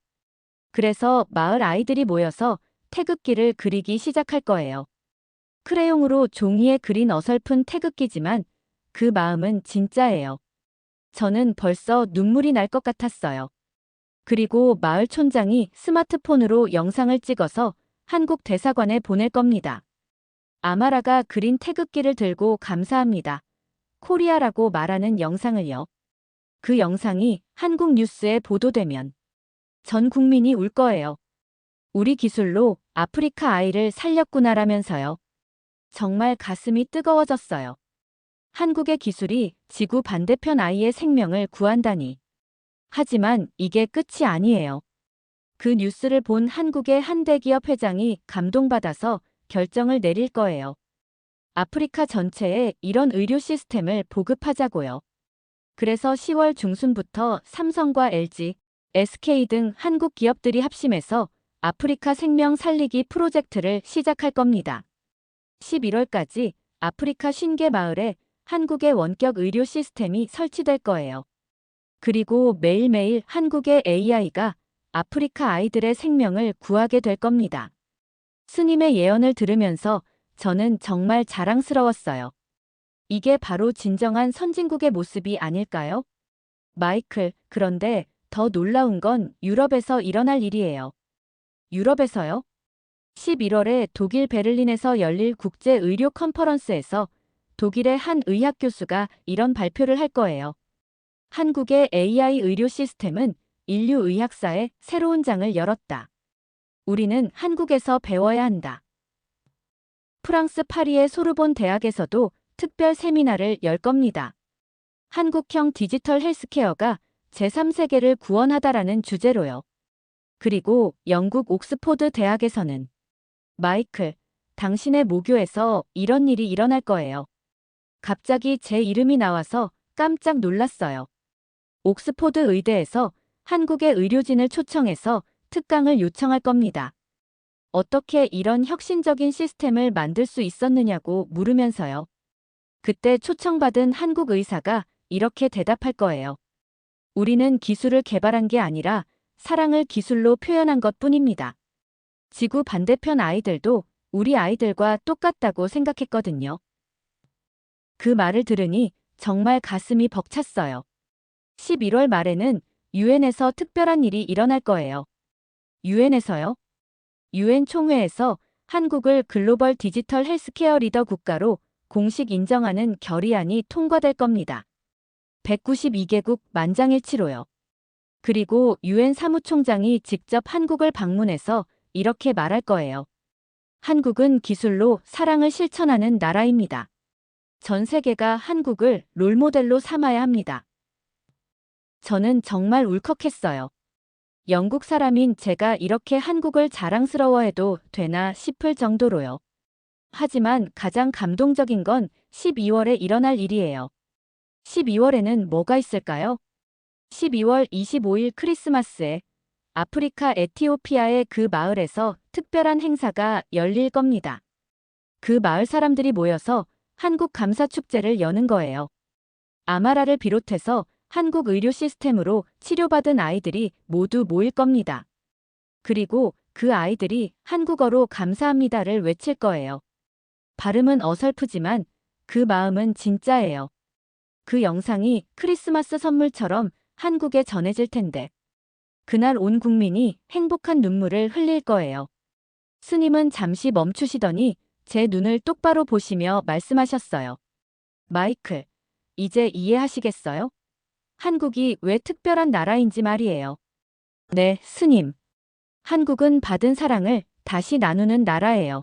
그래서 마을 아이들이 모여서 태극기를 그리기 시작할 거예요. 크레용으로 종이에 그린 어설픈 태극기지만 그 마음은 진짜예요. 저는 벌써 눈물이 날 것 같았어요. 그리고 마을 촌장이 스마트폰으로 영상을 찍어서 한국 대사관에 보낼 겁니다. 아마라가 그린 태극기를 들고 감사합니다. 코리아라고 말하는 영상을요. 그 영상이 한국 뉴스에 보도되면 전 국민이 울 거예요. 우리 기술로 아프리카 아이를 살렸구나라면서요. 정말 가슴이 뜨거워졌어요. 한국의 기술이 지구 반대편 아이의 생명을 구한다니. 하지만 이게 끝이 아니에요. 그 뉴스를 본 한국의 한 대기업 회장이 감동받아서 결정을 내릴 거예요. 아프리카 전체에 이런 의료 시스템을 보급하자고요. 그래서 10월 중순부터 삼성과 LG, SK 등 한국 기업들이 합심해서 아프리카 생명 살리기 프로젝트를 시작할 겁니다. 11월까지 아프리카 50개 마을에 한국의 원격 의료 시스템이 설치될 거예요. 그리고 매일매일 한국의 AI가 아프리카 아이들의 생명을 구하게 될 겁니다. 스님의 예언을 들으면서 저는 정말 자랑스러웠어요. 이게 바로 진정한 선진국의 모습이 아닐까요? 마이클, 그런데 더 놀라운 건 유럽에서 일어날 일이에요. 유럽에서요? 11월에 독일 베를린에서 열릴 국제의료 컨퍼런스에서 독일의 한 의학 교수가 이런 발표를 할 거예요. 한국의 AI 의료 시스템은 인류 의학사에 새로운 장을 열었다. 우리는 한국에서 배워야 한다. 프랑스 파리의 소르본 대학에서도 특별 세미나를 열 겁니다. 한국형 디지털 헬스케어가 제3세계를 구원하다라는 주제로요. 그리고 영국 옥스포드 대학에서는 마이클, 당신의 모교에서 이런 일이 일어날 거예요. 갑자기 제 이름이 나와서 깜짝 놀랐어요. 옥스포드 의대에서 한국의 의료진을 초청해서 특강을 요청할 겁니다. 어떻게 이런 혁신적인 시스템을 만들 수 있었느냐고 물으면서요. 그때 초청받은 한국 의사가 이렇게 대답할 거예요. 우리는 기술을 개발한 게 아니라 사랑을 기술로 표현한 것뿐입니다. 지구 반대편 아이들도 우리 아이들과 똑같다고 생각했거든요. 그 말을 들으니 정말 가슴이 벅찼어요. 11월 말에는 유엔에서 특별한 일이 일어날 거예요. 유엔에서요? 유엔 총회에서 한국을 글로벌 디지털 헬스케어 리더 국가로 공식 인정하는 결의안이 통과될 겁니다. 192개국 만장일치로요. 그리고 유엔 사무총장이 직접 한국을 방문해서 이렇게 말할 거예요. 한국은 기술로 사랑을 실천하는 나라입니다. 전 세계가 한국을 롤모델로 삼아야 합니다. 저는 정말 울컥했어요. 영국 사람인 제가 이렇게 한국을 자랑스러워해도 되나 싶을 정도로요. 하지만 가장 감동적인 건 12월에 일어날 일이에요. 12월에는 뭐가 있을까요? 12월 25일 크리스마스에 아프리카 에티오피아의 그 마을에서 특별한 행사가 열릴 겁니다. 그 마을 사람들이 모여서 한국 감사 축제를 여는 거예요. 아마라를 비롯해서 한국 의료 시스템으로 치료받은 아이들이 모두 모일 겁니다. 그리고 그 아이들이 한국어로 감사합니다를 외칠 거예요. 발음은 어설프지만 그 마음은 진짜예요. 그 영상이 크리스마스 선물처럼 한국에 전해질 텐데 그날 온 국민이 행복한 눈물을 흘릴 거예요. 스님은 잠시 멈추시더니 제 눈을 똑바로 보시며 말씀하셨어요. 마이클, 이제 이해하시겠어요? 한국이 왜 특별한 나라인지 말이에요. 네, 스님. 한국은 받은 사랑을 다시 나누는 나라예요.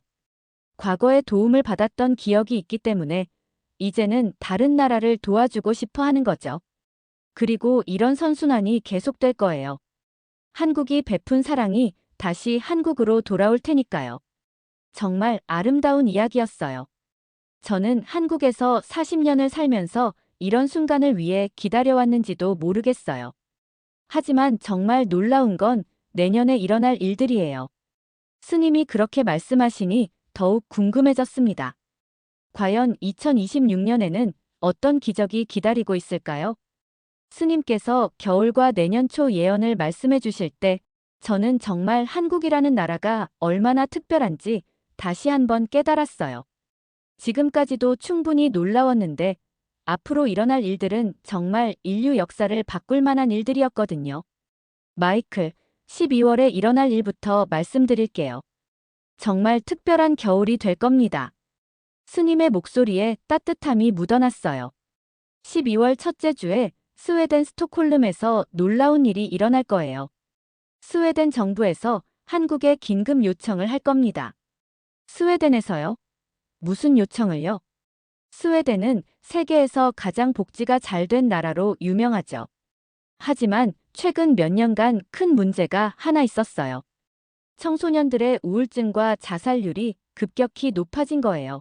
과거에 도움을 받았던 기억이 있기 때문에 이제는 다른 나라를 도와주고 싶어 하는 거죠. 그리고 이런 선순환이 계속될 거예요. 한국이 베푼 사랑이 다시 한국으로 돌아올 테니까요. 정말 아름다운 이야기였어요. 저는 한국에서 40년을 살면서 이런 순간을 위해 기다려왔는지도 모르겠어요. 하지만 정말 놀라운 건 내년에 일어날 일들이에요. 스님이 그렇게 말씀하시니 더욱 궁금해졌습니다. 과연 2026년에는 어떤 기적이 기다리고 있을까요? 스님께서 겨울과 내년 초 예언을 말씀해 주실 때 저는 정말 한국이라는 나라가 얼마나 특별한지 다시 한번 깨달았어요. 지금까지도 충분히 놀라웠는데 앞으로 일어날 일들은 정말 인류 역사를 바꿀 만한 일들이었거든요. 마이클, 12월에 일어날 일부터 말씀드릴게요. 정말 특별한 겨울이 될 겁니다. 스님의 목소리에 따뜻함이 묻어났어요. 12월 첫째 주에 스웨덴 스톡홀름에서 놀라운 일이 일어날 거예요. 스웨덴 정부에서 한국에 긴급 요청을 할 겁니다. 스웨덴에서요? 무슨 요청을요? 스웨덴은 세계에서 가장 복지가 잘 된 나라로 유명하죠. 하지만 최근 몇 년간 큰 문제가 하나 있었어요. 청소년들의 우울증과 자살률이 급격히 높아진 거예요.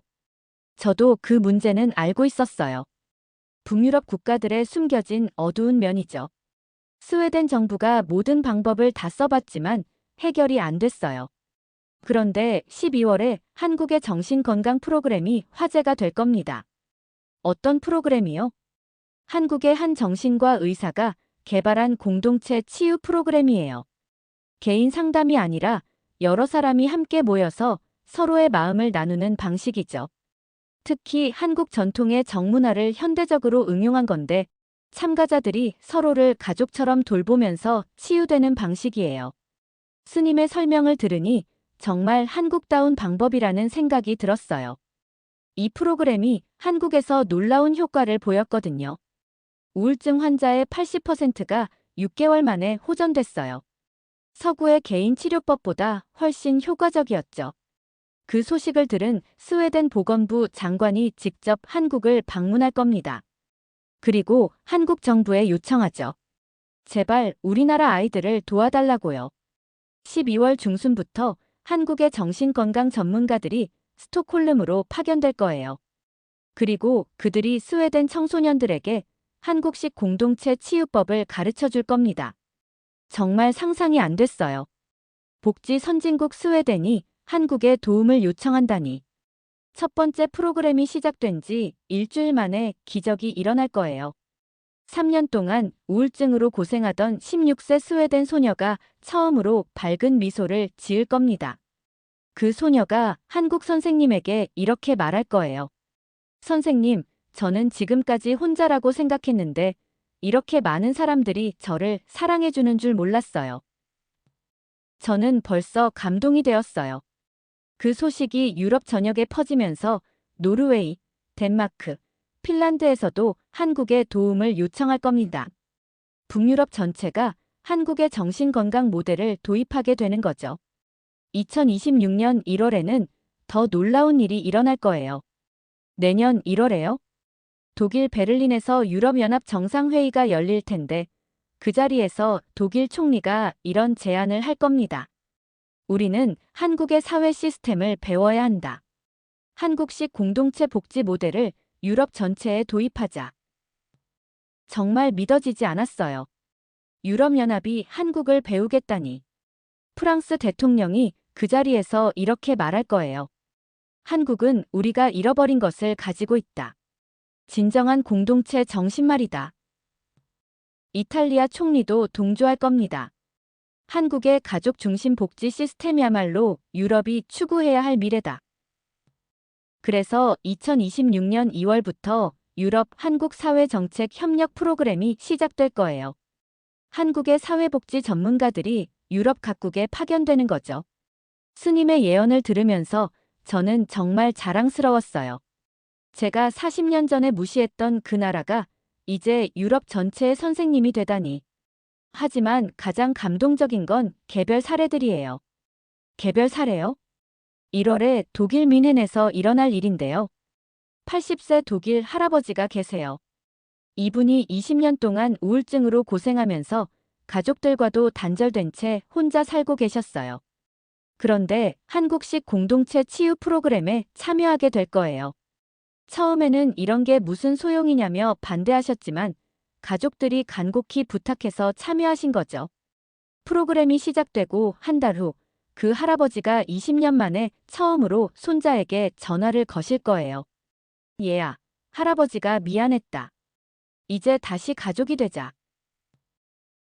저도 그 문제는 알고 있었어요. 북유럽 국가들의 숨겨진 어두운 면이죠. 스웨덴 정부가 모든 방법을 다 써봤지만 해결이 안 됐어요. 그런데 12월에 한국의 정신건강 프로그램이 화제가 될 겁니다. 어떤 프로그램이요? 한국의 한 정신과 의사가 개발한 공동체 치유 프로그램이에요. 개인 상담이 아니라 여러 사람이 함께 모여서 서로의 마음을 나누는 방식이죠. 특히 한국 전통의 정문화를 현대적으로 응용한 건데 참가자들이 서로를 가족처럼 돌보면서 치유되는 방식이에요. 스님의 설명을 들으니 정말 한국다운 방법이라는 생각이 들었어요. 이 프로그램이 한국에서 놀라운 효과를 보였거든요. 우울증 환자의 80%가 6개월 만에 호전됐어요. 서구의 개인 치료법보다 훨씬 효과적이었죠. 그 소식을 들은 스웨덴 보건부 장관이 직접 한국을 방문할 겁니다. 그리고 한국 정부에 요청하죠. 제발 우리나라 아이들을 도와달라고요. 12월 중순부터 한국의 정신건강 전문가들이 스톡홀름으로 파견될 거예요. 그리고 그들이 스웨덴 청소년들에게 한국식 공동체 치유법을 가르쳐 줄 겁니다. 정말 상상이 안 됐어요. 복지 선진국 스웨덴이 한국에 도움을 요청한다니. 첫 번째 프로그램이 시작된 지 일주일 만에 기적이 일어날 거예요. 3년 동안 우울증으로 고생하던 16세 스웨덴 소녀가 처음으로 밝은 미소를 지을 겁니다. 그 소녀가 한국 선생님에게 이렇게 말할 거예요. 선생님, 저는 지금까지 혼자라고 생각했는데 이렇게 많은 사람들이 저를 사랑해주는 줄 몰랐어요. 저는 벌써 감동이 되었어요. 그 소식이 유럽 전역에 퍼지면서 노르웨이, 덴마크, 핀란드에서도 한국의 도움을 요청할 겁니다. 북유럽 전체가 한국의 정신건강 모델을 도입하게 되는 거죠. 2026년 1월에는 더 놀라운 일이 일어날 거예요. 내년 1월에요? 독일 베를린에서 유럽연합 정상회의가 열릴 텐데 그 자리에서 독일 총리가 이런 제안을 할 겁니다. 우리는 한국의 사회 시스템을 배워야 한다. 한국식 공동체 복지 모델을 유럽 전체에 도입하자. 정말 믿어지지 않았어요. 유럽연합이 한국을 배우겠다니. 프랑스 대통령이 그 자리에서 이렇게 말할 거예요. 한국은 우리가 잃어버린 것을 가지고 있다. 진정한 공동체 정신 말이다. 이탈리아 총리도 동조할 겁니다. 한국의 가족 중심 복지 시스템이야말로 유럽이 추구해야 할 미래다. 그래서 2026년 2월부터 유럽 한국 사회정책 협력 프로그램이 시작될 거예요. 한국의 사회복지 전문가들이 유럽 각국에 파견되는 거죠. 스님의 예언을 들으면서 저는 정말 자랑스러웠어요. 제가 40년 전에 무시했던 그 나라가 이제 유럽 전체의 선생님이 되다니. 하지만 가장 감동적인 건 개별 사례들이에요. 개별 사례요? 1월에 독일 뮌헨에서 일어날 일인데요. 80세 독일 할아버지가 계세요. 이분이 20년 동안 우울증으로 고생하면서 가족들과도 단절된 채 혼자 살고 계셨어요. 그런데 한국식 공동체 치유 프로그램에 참여하게 될 거예요. 처음에는 이런 게 무슨 소용이냐며 반대하셨지만 가족들이 간곡히 부탁해서 참여하신 거죠. 프로그램이 시작되고 한 달 후 그 할아버지가 20년 만에 처음으로 손자에게 전화를 거실 거예요. 얘야, 할아버지가 미안했다. 이제 다시 가족이 되자.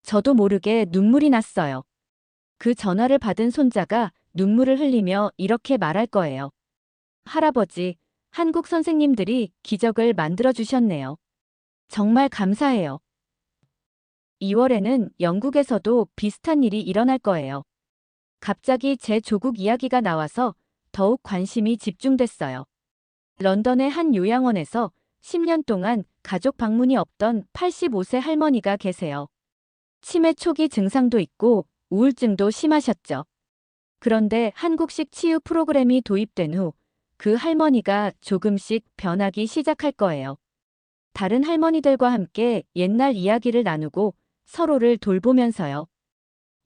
저도 모르게 눈물이 났어요. 그 전화를 받은 손자가 눈물을 흘리며 이렇게 말할 거예요. 할아버지, 한국 선생님들이 기적을 만들어 주셨네요. 정말 감사해요. 2월에는 영국에서도 비슷한 일이 일어날 거예요. 갑자기 제 조국 이야기가 나와서 더욱 관심이 집중됐어요. 런던의 한 요양원에서 10년 동안 가족 방문이 없던 85세 할머니가 계세요. 치매 초기 증상도 있고 우울증도 심하셨죠. 그런데 한국식 치유 프로그램이 도입된 후 그 할머니가 조금씩 변하기 시작할 거예요. 다른 할머니들과 함께 옛날 이야기를 나누고 서로를 돌보면서요.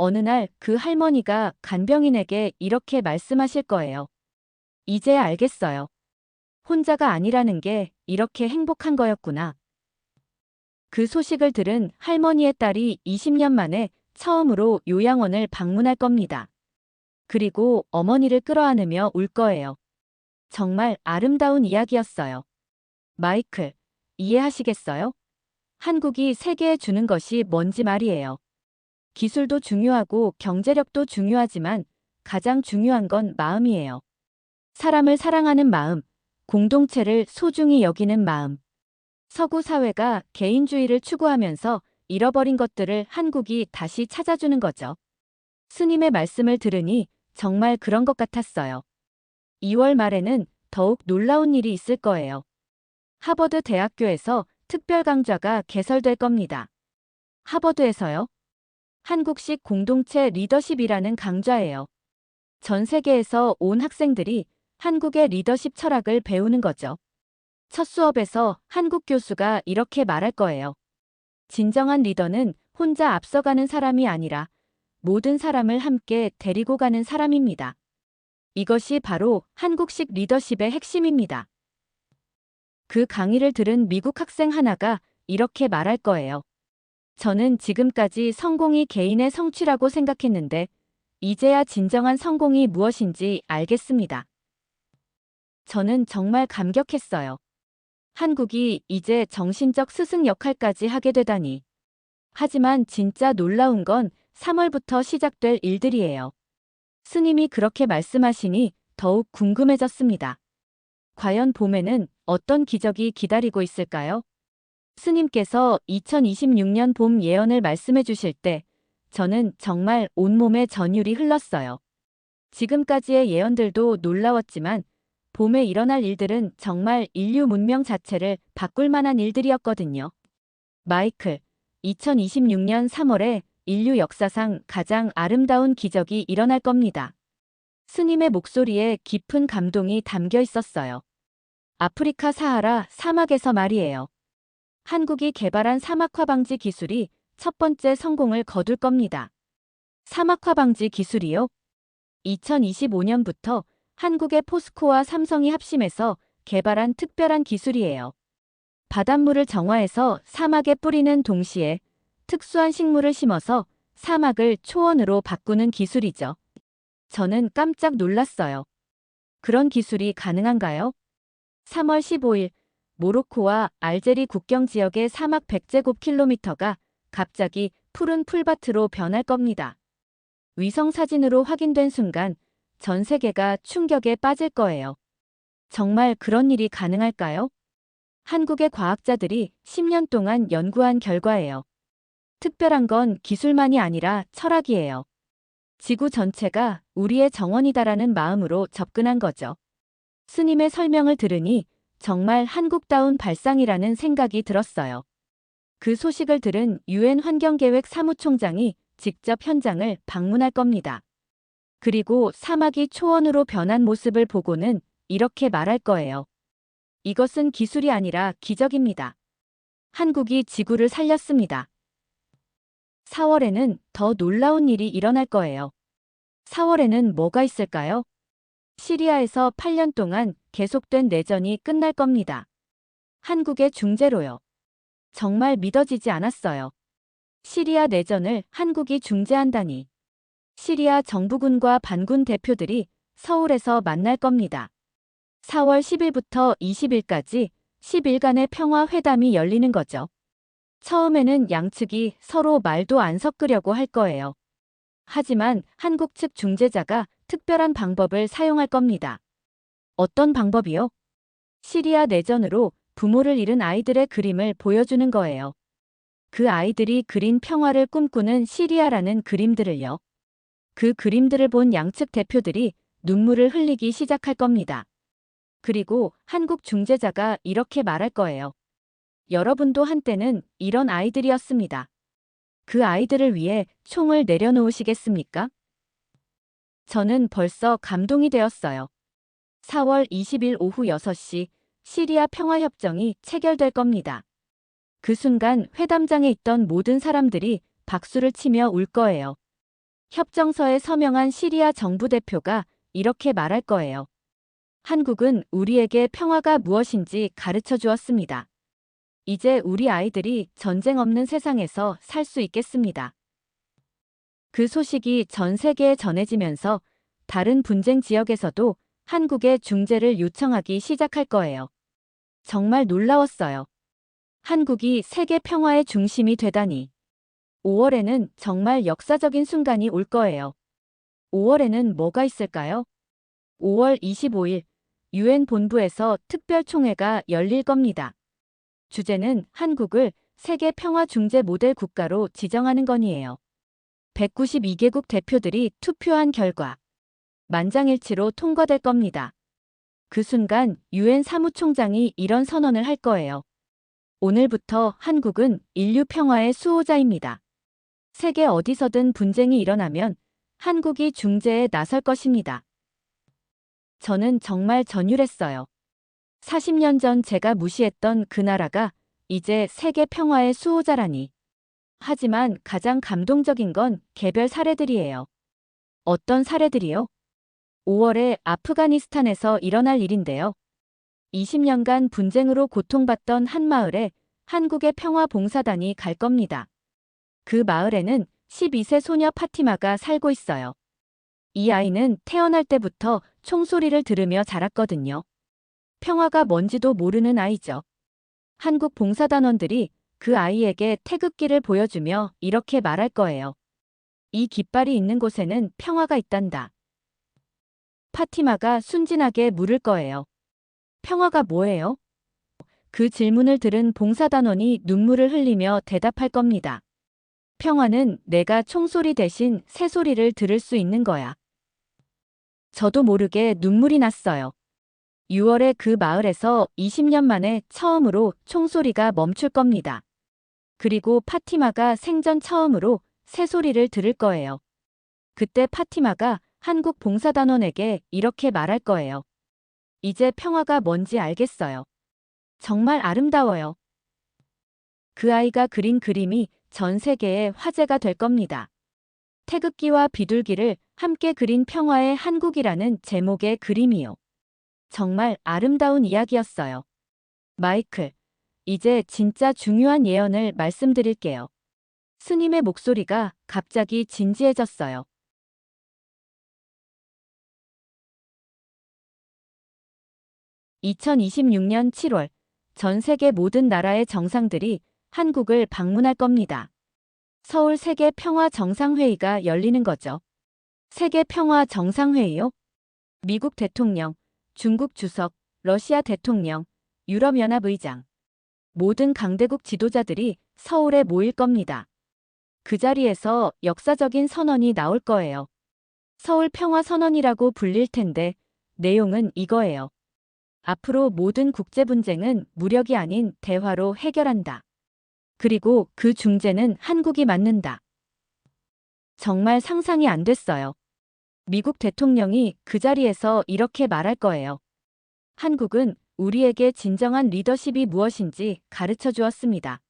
어느 날 그 할머니가 간병인에게 이렇게 말씀하실 거예요. 이제야 알겠어요. 혼자가 아니라는 게 이렇게 행복한 거였구나. 그 소식을 들은 할머니의 딸이 20년 만에 처음으로 요양원을 방문할 겁니다. 그리고 어머니를 끌어안으며 울 거예요. 정말 아름다운 이야기였어요. 마이클, 이해하시겠어요? 한국이 세계에 주는 것이 뭔지 말이에요. 기술도 중요하고 경제력도 중요하지만 가장 중요한 건 마음이에요. 사람을 사랑하는 마음, 공동체를 소중히 여기는 마음. 서구 사회가 개인주의를 추구하면서 잃어버린 것들을 한국이 다시 찾아주는 거죠. 스님의 말씀을 들으니 정말 그런 것 같았어요. 2월 말에는 더욱 놀라운 일이 있을 거예요. 하버드 대학교에서 특별 강좌가 개설될 겁니다. 하버드에서요? 한국식 공동체 리더십이라는 강좌예요. 전 세계에서 온 학생들이 한국의 리더십 철학을 배우는 거죠. 첫 수업에서 한국 교수가 이렇게 말할 거예요. 진정한 리더는 혼자 앞서가는 사람이 아니라 모든 사람을 함께 데리고 가는 사람입니다. 이것이 바로 한국식 리더십의 핵심입니다. 그 강의를 들은 미국 학생 하나가 이렇게 말할 거예요. 저는 지금까지 성공이 개인의 성취라고 생각했는데 이제야 진정한 성공이 무엇인지 알겠습니다. 저는 정말 감격했어요. 한국이 이제 정신적 스승 역할까지 하게 되다니. 하지만 진짜 놀라운 건 3월부터 시작될 일들이에요. 스님이 그렇게 말씀하시니 더욱 궁금해졌습니다. 과연 봄에는 어떤 기적이 기다리고 있을까요? 스님께서 2026년 봄 예언을 말씀해 주실 때 저는 정말 온몸에 전율이 흘렀어요. 지금까지의 예언들도 놀라웠지만 봄에 일어날 일들은 정말 인류 문명 자체를 바꿀 만한 일들이었거든요. 마이클, 2026년 3월에 인류 역사상 가장 아름다운 기적이 일어날 겁니다. 스님의 목소리에 깊은 감동이 담겨 있었어요. 아프리카 사하라 사막에서 말이에요. 한국이 개발한 사막화 방지 기술이 첫 번째 성공을 거둘 겁니다. 사막화 방지 기술이요? 2025년부터 한국의 포스코와 삼성이 합심해서 개발한 특별한 기술이에요. 바닷물을 정화해서 사막에 뿌리는 동시에 특수한 식물을 심어서 사막을 초원으로 바꾸는 기술이죠. 저는 깜짝 놀랐어요. 그런 기술이 가능한가요? 3월 15일 모로코와 알제리 국경 지역의 사막 100제곱킬로미터가 갑자기 푸른 풀밭으로 변할 겁니다. 위성 사진으로 확인된 순간 전 세계가 충격에 빠질 거예요. 정말 그런 일이 가능할까요? 한국의 과학자들이 10년 동안 연구한 결과예요. 특별한 건 기술만이 아니라 철학이에요. 지구 전체가 우리의 정원이다라는 마음으로 접근한 거죠. 스님의 설명을 들으니 정말 한국다운 발상이라는 생각이 들었어요. 그 소식을 들은 유엔 환경계획 사무총장이 직접 현장을 방문할 겁니다. 그리고 사막이 초원으로 변한 모습을 보고는 이렇게 말할 거예요. 이것은 기술이 아니라 기적입니다. 한국이 지구를 살렸습니다. 4월에는 더 놀라운 일이 일어날 거예요. 4월에는 뭐가 있을까요? 시리아에서 8년 동안 계속된 내전이 끝날 겁니다. 한국의 중재로요. 정말 믿어지지 않았어요. 시리아 내전을 한국이 중재한다니. 시리아 정부군과 반군 대표들이 서울에서 만날 겁니다. 4월 10일부터 20일까지 10일간의 평화 회담이 열리는 거죠. 처음에는 양측이 서로 말도 안 섞으려고 할 거예요. 하지만 한국 측 중재자가 특별한 방법을 사용할 겁니다. 어떤 방법이요? 시리아 내전으로 부모를 잃은 아이들의 그림을 보여주는 거예요. 그 아이들이 그린 평화를 꿈꾸는 시리아라는 그림들을요. 그 그림들을 본 양측 대표들이 눈물을 흘리기 시작할 겁니다. 그리고 한국 중재자가 이렇게 말할 거예요. 여러분도 한때는 이런 아이들이었습니다. 그 아이들을 위해 총을 내려놓으시겠습니까? 저는 벌써 감동이 되었어요. 4월 20일 오후 6시 시리아 평화협정이 체결될 겁니다. 그 순간 회담장에 있던 모든 사람들이 박수를 치며 울 거예요. 협정서에 서명한 시리아 정부 대표가 이렇게 말할 거예요. 한국은 우리에게 평화가 무엇인지 가르쳐 주었습니다. 이제 우리 아이들이 전쟁 없는 세상에서 살 수 있겠습니다. 그 소식이 전 세계에 전해지면서 다른 분쟁 지역에서도 한국의 중재를 요청하기 시작할 거예요. 정말 놀라웠어요. 한국이 세계 평화의 중심이 되다니. 5월에는 정말 역사적인 순간이 올 거예요. 5월에는 뭐가 있을까요? 5월 25일 유엔 본부에서 특별총회가 열릴 겁니다. 주제는 한국을 세계 평화 중재 모델 국가로 지정하는 건이에요. 192개국 대표들이 투표한 결과 만장일치로 통과될 겁니다. 그 순간 유엔 사무총장이 이런 선언을 할 거예요. 오늘부터 한국은 인류 평화의 수호자입니다. 세계 어디서든 분쟁이 일어나면 한국이 중재에 나설 것입니다. 저는 정말 전율했어요. 40년 전 제가 무시했던 그 나라가 이제 세계 평화의 수호자라니. 하지만 가장 감동적인 건 개별 사례들이에요. 어떤 사례들이요? 5월에 아프가니스탄에서 일어날 일인데요. 20년간 분쟁으로 고통받던 한 마을에 한국의 평화봉사단이 갈 겁니다. 그 마을에는 12세 소녀 파티마가 살고 있어요. 이 아이는 태어날 때부터 총소리를 들으며 자랐거든요. 평화가 뭔지도 모르는 아이죠. 한국 봉사단원들이 그 아이에게 태극기를 보여주며 이렇게 말할 거예요. 이 깃발이 있는 곳에는 평화가 있단다. 파티마가 순진하게 물을 거예요. 평화가 뭐예요? 그 질문을 들은 봉사단원이 눈물을 흘리며 대답할 겁니다. 평화는 내가 총소리 대신 새소리를 들을 수 있는 거야. 저도 모르게 눈물이 났어요. 6월에 그 마을에서 20년 만에 처음으로 총소리가 멈출 겁니다. 그리고 파티마가 생전 처음으로 새소리를 들을 거예요. 그때 파티마가 한국 봉사단원에게 이렇게 말할 거예요. 이제 평화가 뭔지 알겠어요. 정말 아름다워요. 그 아이가 그린 그림이 전 세계에 화제가 될 겁니다. 태극기와 비둘기를 함께 그린 평화의 한국이라는 제목의 그림이요. 정말 아름다운 이야기였어요. 마이클, 이제 진짜 중요한 예언을 말씀드릴게요. 스님의 목소리가 갑자기 진지해졌어요. 2026년 7월, 전 세계 모든 나라의 정상들이 한국을 방문할 겁니다. 서울 세계 평화 정상회의가 열리는 거죠. 세계 평화 정상회의요? 미국 대통령, 중국 주석, 러시아 대통령, 유럽연합 의장. 모든 강대국 지도자들이 서울에 모일 겁니다. 그 자리에서 역사적인 선언이 나올 거예요. 서울 평화 선언이라고 불릴 텐데 내용은 이거예요. 앞으로 모든 국제 분쟁은 무력이 아닌 대화로 해결한다. 그리고 그 중재는 한국이 맡는다. 정말 상상이 안 됐어요. 미국 대통령이 그 자리에서 이렇게 말할 거예요. 한국은 우리에게 진정한 리더십이 무엇인지 가르쳐 주었습니다.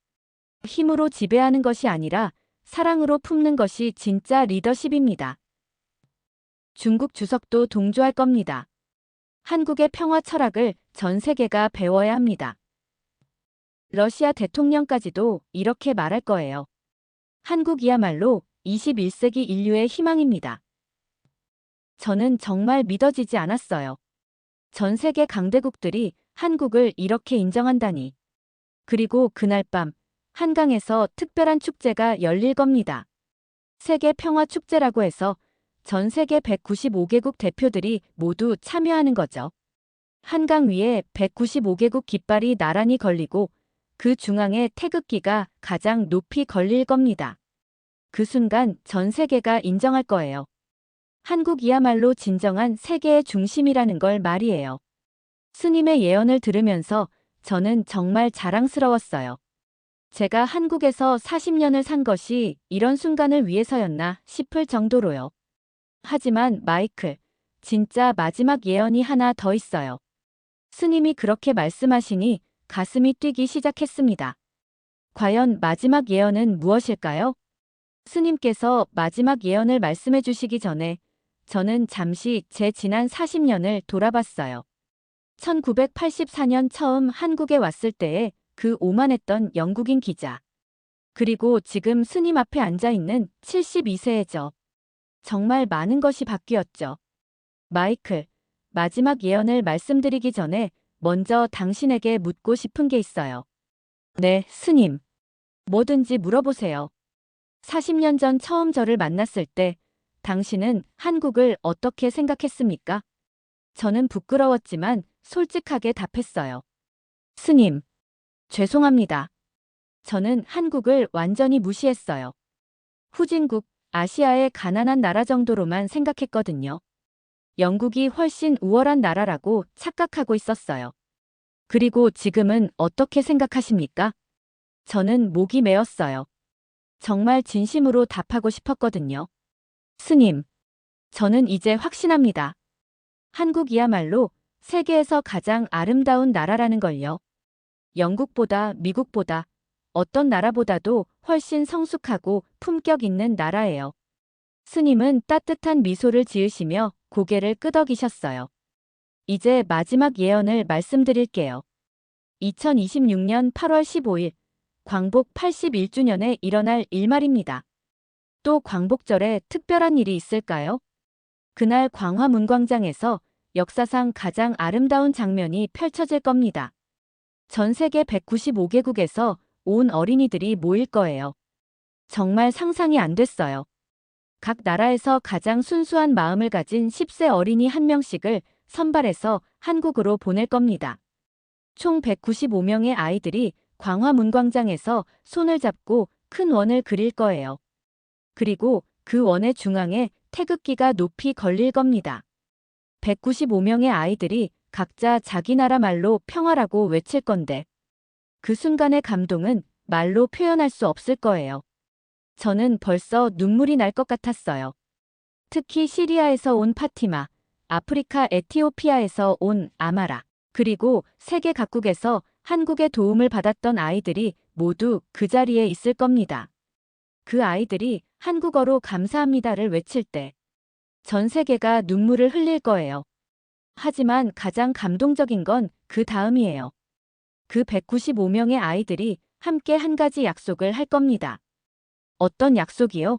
힘으로 지배하는 것이 아니라 사랑으로 품는 것이 진짜 리더십입니다. 중국 주석도 동조할 겁니다. 한국의 평화 철학을 전 세계가 배워야 합니다. 러시아 대통령까지도 이렇게 말할 거예요. 한국이야말로 21세기 인류의 희망입니다. 저는 정말 믿어지지 않았어요. 전 세계 강대국들이 한국을 이렇게 인정한다니. 그리고 그날 밤 한강에서 특별한 축제가 열릴 겁니다. 세계 평화 축제라고 해서 전 세계 195개국 대표들이 모두 참여하는 거죠. 한강 위에 195개국 깃발이 나란히 걸리고 그 중앙에 태극기가 가장 높이 걸릴 겁니다. 그 순간 전 세계가 인정할 거예요. 한국이야말로 진정한 세계의 중심이라는 걸 말이에요. 스님의 예언을 들으면서 저는 정말 자랑스러웠어요. 제가 한국에서 40년을 산 것이 이런 순간을 위해서였나 싶을 정도로요. 하지만 마이클, 진짜 마지막 예언이 하나 더 있어요. 스님이 그렇게 말씀하시니 가슴이 뛰기 시작했습니다. 과연 마지막 예언은 무엇일까요? 스님께서 마지막 예언을 말씀해 주시기 전에 저는 잠시 제 지난 40년을 돌아봤어요. 1984년 처음 한국에 왔을 때의 그 오만했던 영국인 기자. 그리고 지금 스님 앞에 앉아 있는 72세의 저. 정말 많은 것이 바뀌었죠. 마이클, 마지막 예언을 말씀드리기 전에 먼저 당신에게 묻고 싶은 게 있어요. 네, 스님. 뭐든지 물어보세요. 40년 전 처음 저를 만났을 때 당신은 한국을 어떻게 생각했습니까? 저는 부끄러웠지만 솔직하게 답했어요. 스님, 죄송합니다. 저는 한국을 완전히 무시했어요. 후진국, 아시아의 가난한 나라 정도로만 생각했거든요. 영국이 훨씬 우월한 나라라고 착각하고 있었어요. 그리고 지금은 어떻게 생각하십니까? 저는 목이 메었어요. 정말 진심으로 답하고 싶었거든요. 스님, 저는 이제 확신합니다. 한국이야말로 세계에서 가장 아름다운 나라라는 걸요. 영국보다 미국보다 어떤 나라보다도 훨씬 성숙하고 품격 있는 나라예요. 스님은 따뜻한 미소를 지으시며 고개를 끄덕이셨어요. 이제 마지막 예언을 말씀드릴게요. 2026년 8월 15일 광복 81주년에 일어날 일말입니다. 또 광복절에 특별한 일이 있을까요? 그날 광화문광장에서 역사상 가장 아름다운 장면이 펼쳐질 겁니다. 전 세계 195개국에서 온 어린이들이 모일 거예요. 정말 상상이 안 됐어요. 각 나라에서 가장 순수한 마음을 가진 10세 어린이 한 명씩을 선발해서 한국으로 보낼 겁니다. 총 195명의 아이들이 광화문광장에서 손을 잡고 큰 원을 그릴 거예요. 그리고 그 원의 중앙에 태극기가 높이 걸릴 겁니다. 195명의 아이들이 각자 자기 나라 말로 평화라고 외칠 건데 그 순간의 감동은 말로 표현할 수 없을 거예요. 저는 벌써 눈물이 날 것 같았어요. 특히 시리아에서 온 파티마, 아프리카 에티오피아에서 온 아마라, 그리고 세계 각국에서 한국의 도움을 받았던 아이들이 모두 그 자리에 있을 겁니다. 그 아이들이 한국어로 감사합니다를 외칠 때 전 세계가 눈물을 흘릴 거예요. 하지만 가장 감동적인 건 그 다음이에요. 그 195명의 아이들이 함께 한 가지 약속을 할 겁니다. 어떤 약속이요?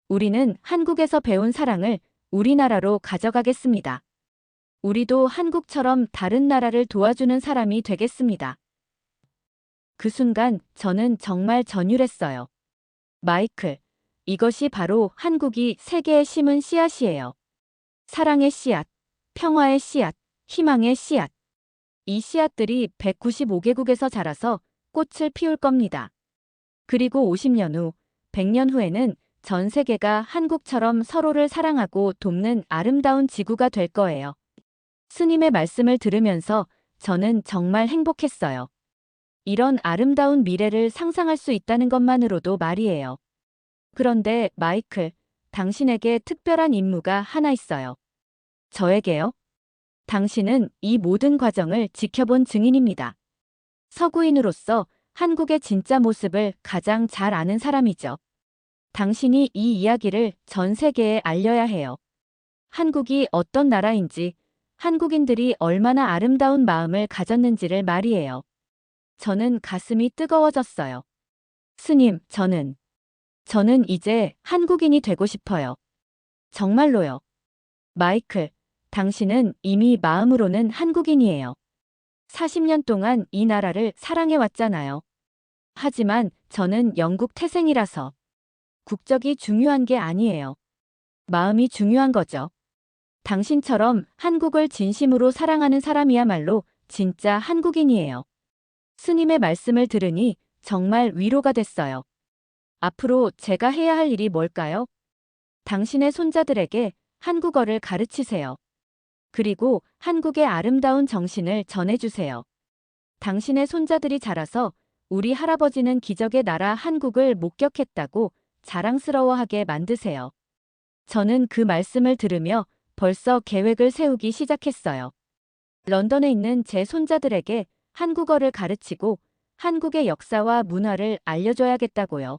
우리는 한국에서 배운 사랑을 우리나라로 가져가겠습니다. 우리도 한국처럼 다른 나라를 도와주는 사람이 되겠습니다. 그 순간 저는 정말 전율했어요. 마이클, 이것이 바로 한국이 세계에 심은 씨앗이에요. 사랑의 씨앗, 평화의 씨앗, 희망의 씨앗. 이 씨앗들이 195개국에서 자라서 꽃을 피울 겁니다. 그리고 50년 후, 100년 후에는 전 세계가 한국처럼 서로를 사랑하고 돕는 아름다운 지구가 될 거예요. 스님의 말씀을 들으면서 저는 정말 행복했어요. 이런 아름다운 미래를 상상할 수 있다는 것만으로도 말이에요. 그런데 마이클, 당신에게 특별한 임무가 하나 있어요. 저에게요? 당신은 이 모든 과정을 지켜본 증인입니다. 서구인으로서 한국의 진짜 모습을 가장 잘 아는 사람이죠. 당신이 이 이야기를 전 세계에 알려야 해요. 한국이 어떤 나라인지, 한국인들이 얼마나 아름다운 마음을 가졌는지를 말이에요. 저는 가슴이 뜨거워졌어요. 스님, 저는 이제 한국인이 되고 싶어요. 정말로요. 마이클, 당신은 이미 마음으로는 한국인이에요. 40년 동안 이 나라를 사랑해왔잖아요. 하지만 저는 영국 태생이라서 국적이 중요한 게 아니에요. 마음이 중요한 거죠. 당신처럼 한국을 진심으로 사랑하는 사람이야말로 진짜 한국인이에요. 스님의 말씀을 들으니 정말 위로가 됐어요. 앞으로 제가 해야 할 일이 뭘까요? 당신의 손자들에게 한국어를 가르치세요. 그리고 한국의 아름다운 정신을 전해주세요. 당신의 손자들이 자라서 우리 할아버지는 기적의 나라 한국을 목격했다고 자랑스러워하게 만드세요. 저는 그 말씀을 들으며 벌써 계획을 세우기 시작했어요. 런던에 있는 제 손자들에게 한국어를 가르치고 한국의 역사와 문화를 알려줘야겠다고요.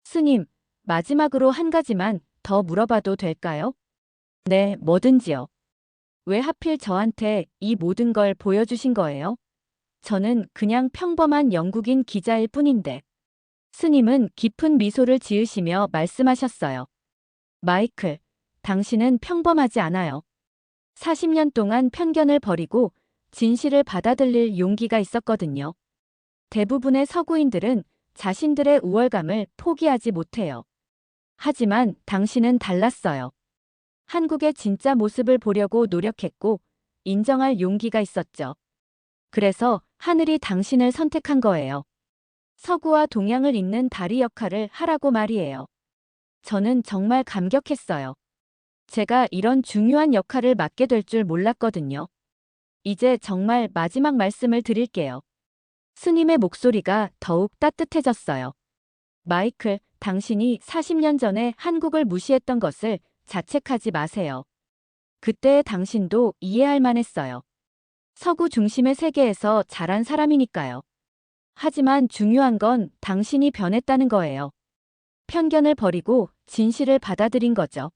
스님, 마지막으로 한 가지만 더 물어봐도 될까요? 네, 뭐든지요. 왜 하필 저한테 이 모든 걸 보여주신 거예요? 저는 그냥 평범한 영국인 기자일 뿐인데. 스님은 깊은 미소를 지으시며 말씀하셨어요. 마이클, 당신은 평범하지 않아요. 40년 동안 편견을 버리고 진실을 받아들일 용기가 있었거든요. 대부분의 서구인들은 자신들의 우월감을 포기하지 못해요. 하지만 당신은 달랐어요. 한국의 진짜 모습을 보려고 노력했고 인정할 용기가 있었죠. 그래서 하늘이 당신을 선택한 거예요. 서구와 동양을 잇는 다리 역할을 하라고 말이에요. 저는 정말 감격했어요. 제가 이런 중요한 역할을 맡게 될 줄 몰랐거든요. 이제 정말 마지막 말씀을 드릴게요. 스님의 목소리가 더욱 따뜻해졌어요. 마이클, 당신이 40년 전에 한국을 무시했던 것을 자책하지 마세요. 그때의 당신도 이해할 만했어요. 서구 중심의 세계에서 자란 사람이니까요. 하지만 중요한 건 당신이 변했다는 거예요. 편견을 버리고 진실을 받아들인 거죠.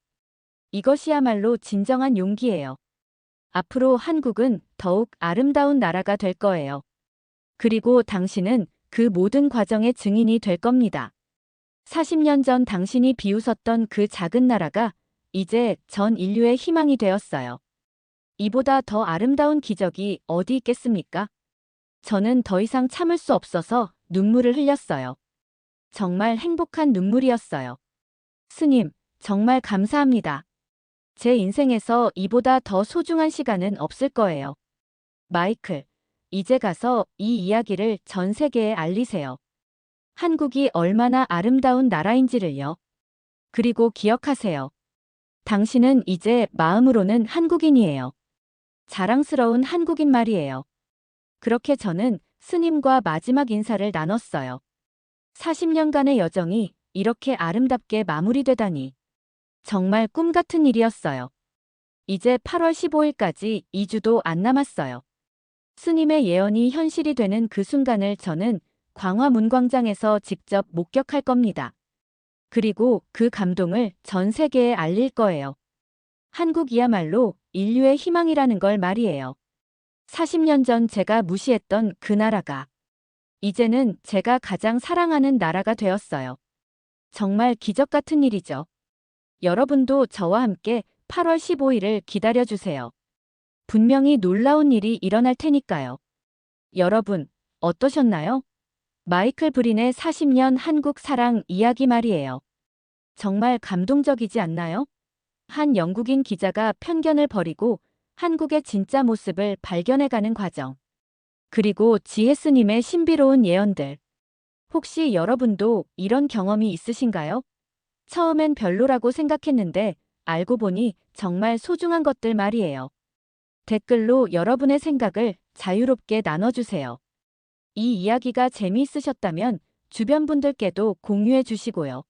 이것이야말로 진정한 용기예요. 앞으로 한국은 더욱 아름다운 나라가 될 거예요. 그리고 당신은 그 모든 과정의 증인이 될 겁니다. 40년 전 당신이 비웃었던 그 작은 나라가 이제 전 인류의 희망이 되었어요. 이보다 더 아름다운 기적이 어디 있겠습니까? 저는 더 이상 참을 수 없어서 눈물을 흘렸어요. 정말 행복한 눈물이었어요. 스님, 정말 감사합니다. 제 인생에서 이보다 더 소중한 시간은 없을 거예요. 마이클, 이제 가서 이 이야기를 전 세계에 알리세요. 한국이 얼마나 아름다운 나라인지를요. 그리고 기억하세요. 당신은 이제 마음으로는 한국인이에요. 자랑스러운 한국인 말이에요. 그렇게 저는 스님과 마지막 인사를 나눴어요. 40년간의 여정이 이렇게 아름답게 마무리되다니. 정말 꿈 같은 일이었어요. 이제 8월 15일까지 2주도 안 남았어요. 스님의 예언이 현실이 되는 그 순간을 저는 광화문광장에서 직접 목격할 겁니다. 그리고 그 감동을 전 세계에 알릴 거예요. 한국이야말로 인류의 희망이라는 걸 말이에요. 40년 전 제가 무시했던 그 나라가 이제는 제가 가장 사랑하는 나라가 되었어요. 정말 기적 같은 일이죠. 여러분도 저와 함께 8월 15일을 기다려주세요. 분명히 놀라운 일이 일어날 테니까요. 여러분, 어떠셨나요? 마이클 브린의 40년 한국 사랑 이야기 말이에요. 정말 감동적이지 않나요? 한 영국인 기자가 편견을 버리고 한국의 진짜 모습을 발견해가는 과정. 그리고 지혜 스님의 신비로운 예언들. 혹시 여러분도 이런 경험이 있으신가요? 처음엔 별로라고 생각했는데 알고 보니 정말 소중한 것들 말이에요. 댓글로 여러분의 생각을 자유롭게 나눠주세요. 이 이야기가 재미있으셨다면 주변 분들께도 공유해 주시고요.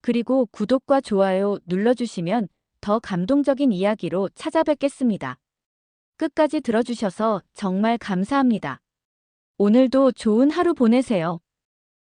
그리고 구독과 좋아요 눌러주시면 더 감동적인 이야기로 찾아뵙겠습니다. 끝까지 들어주셔서 정말 감사합니다. 오늘도 좋은 하루 보내세요.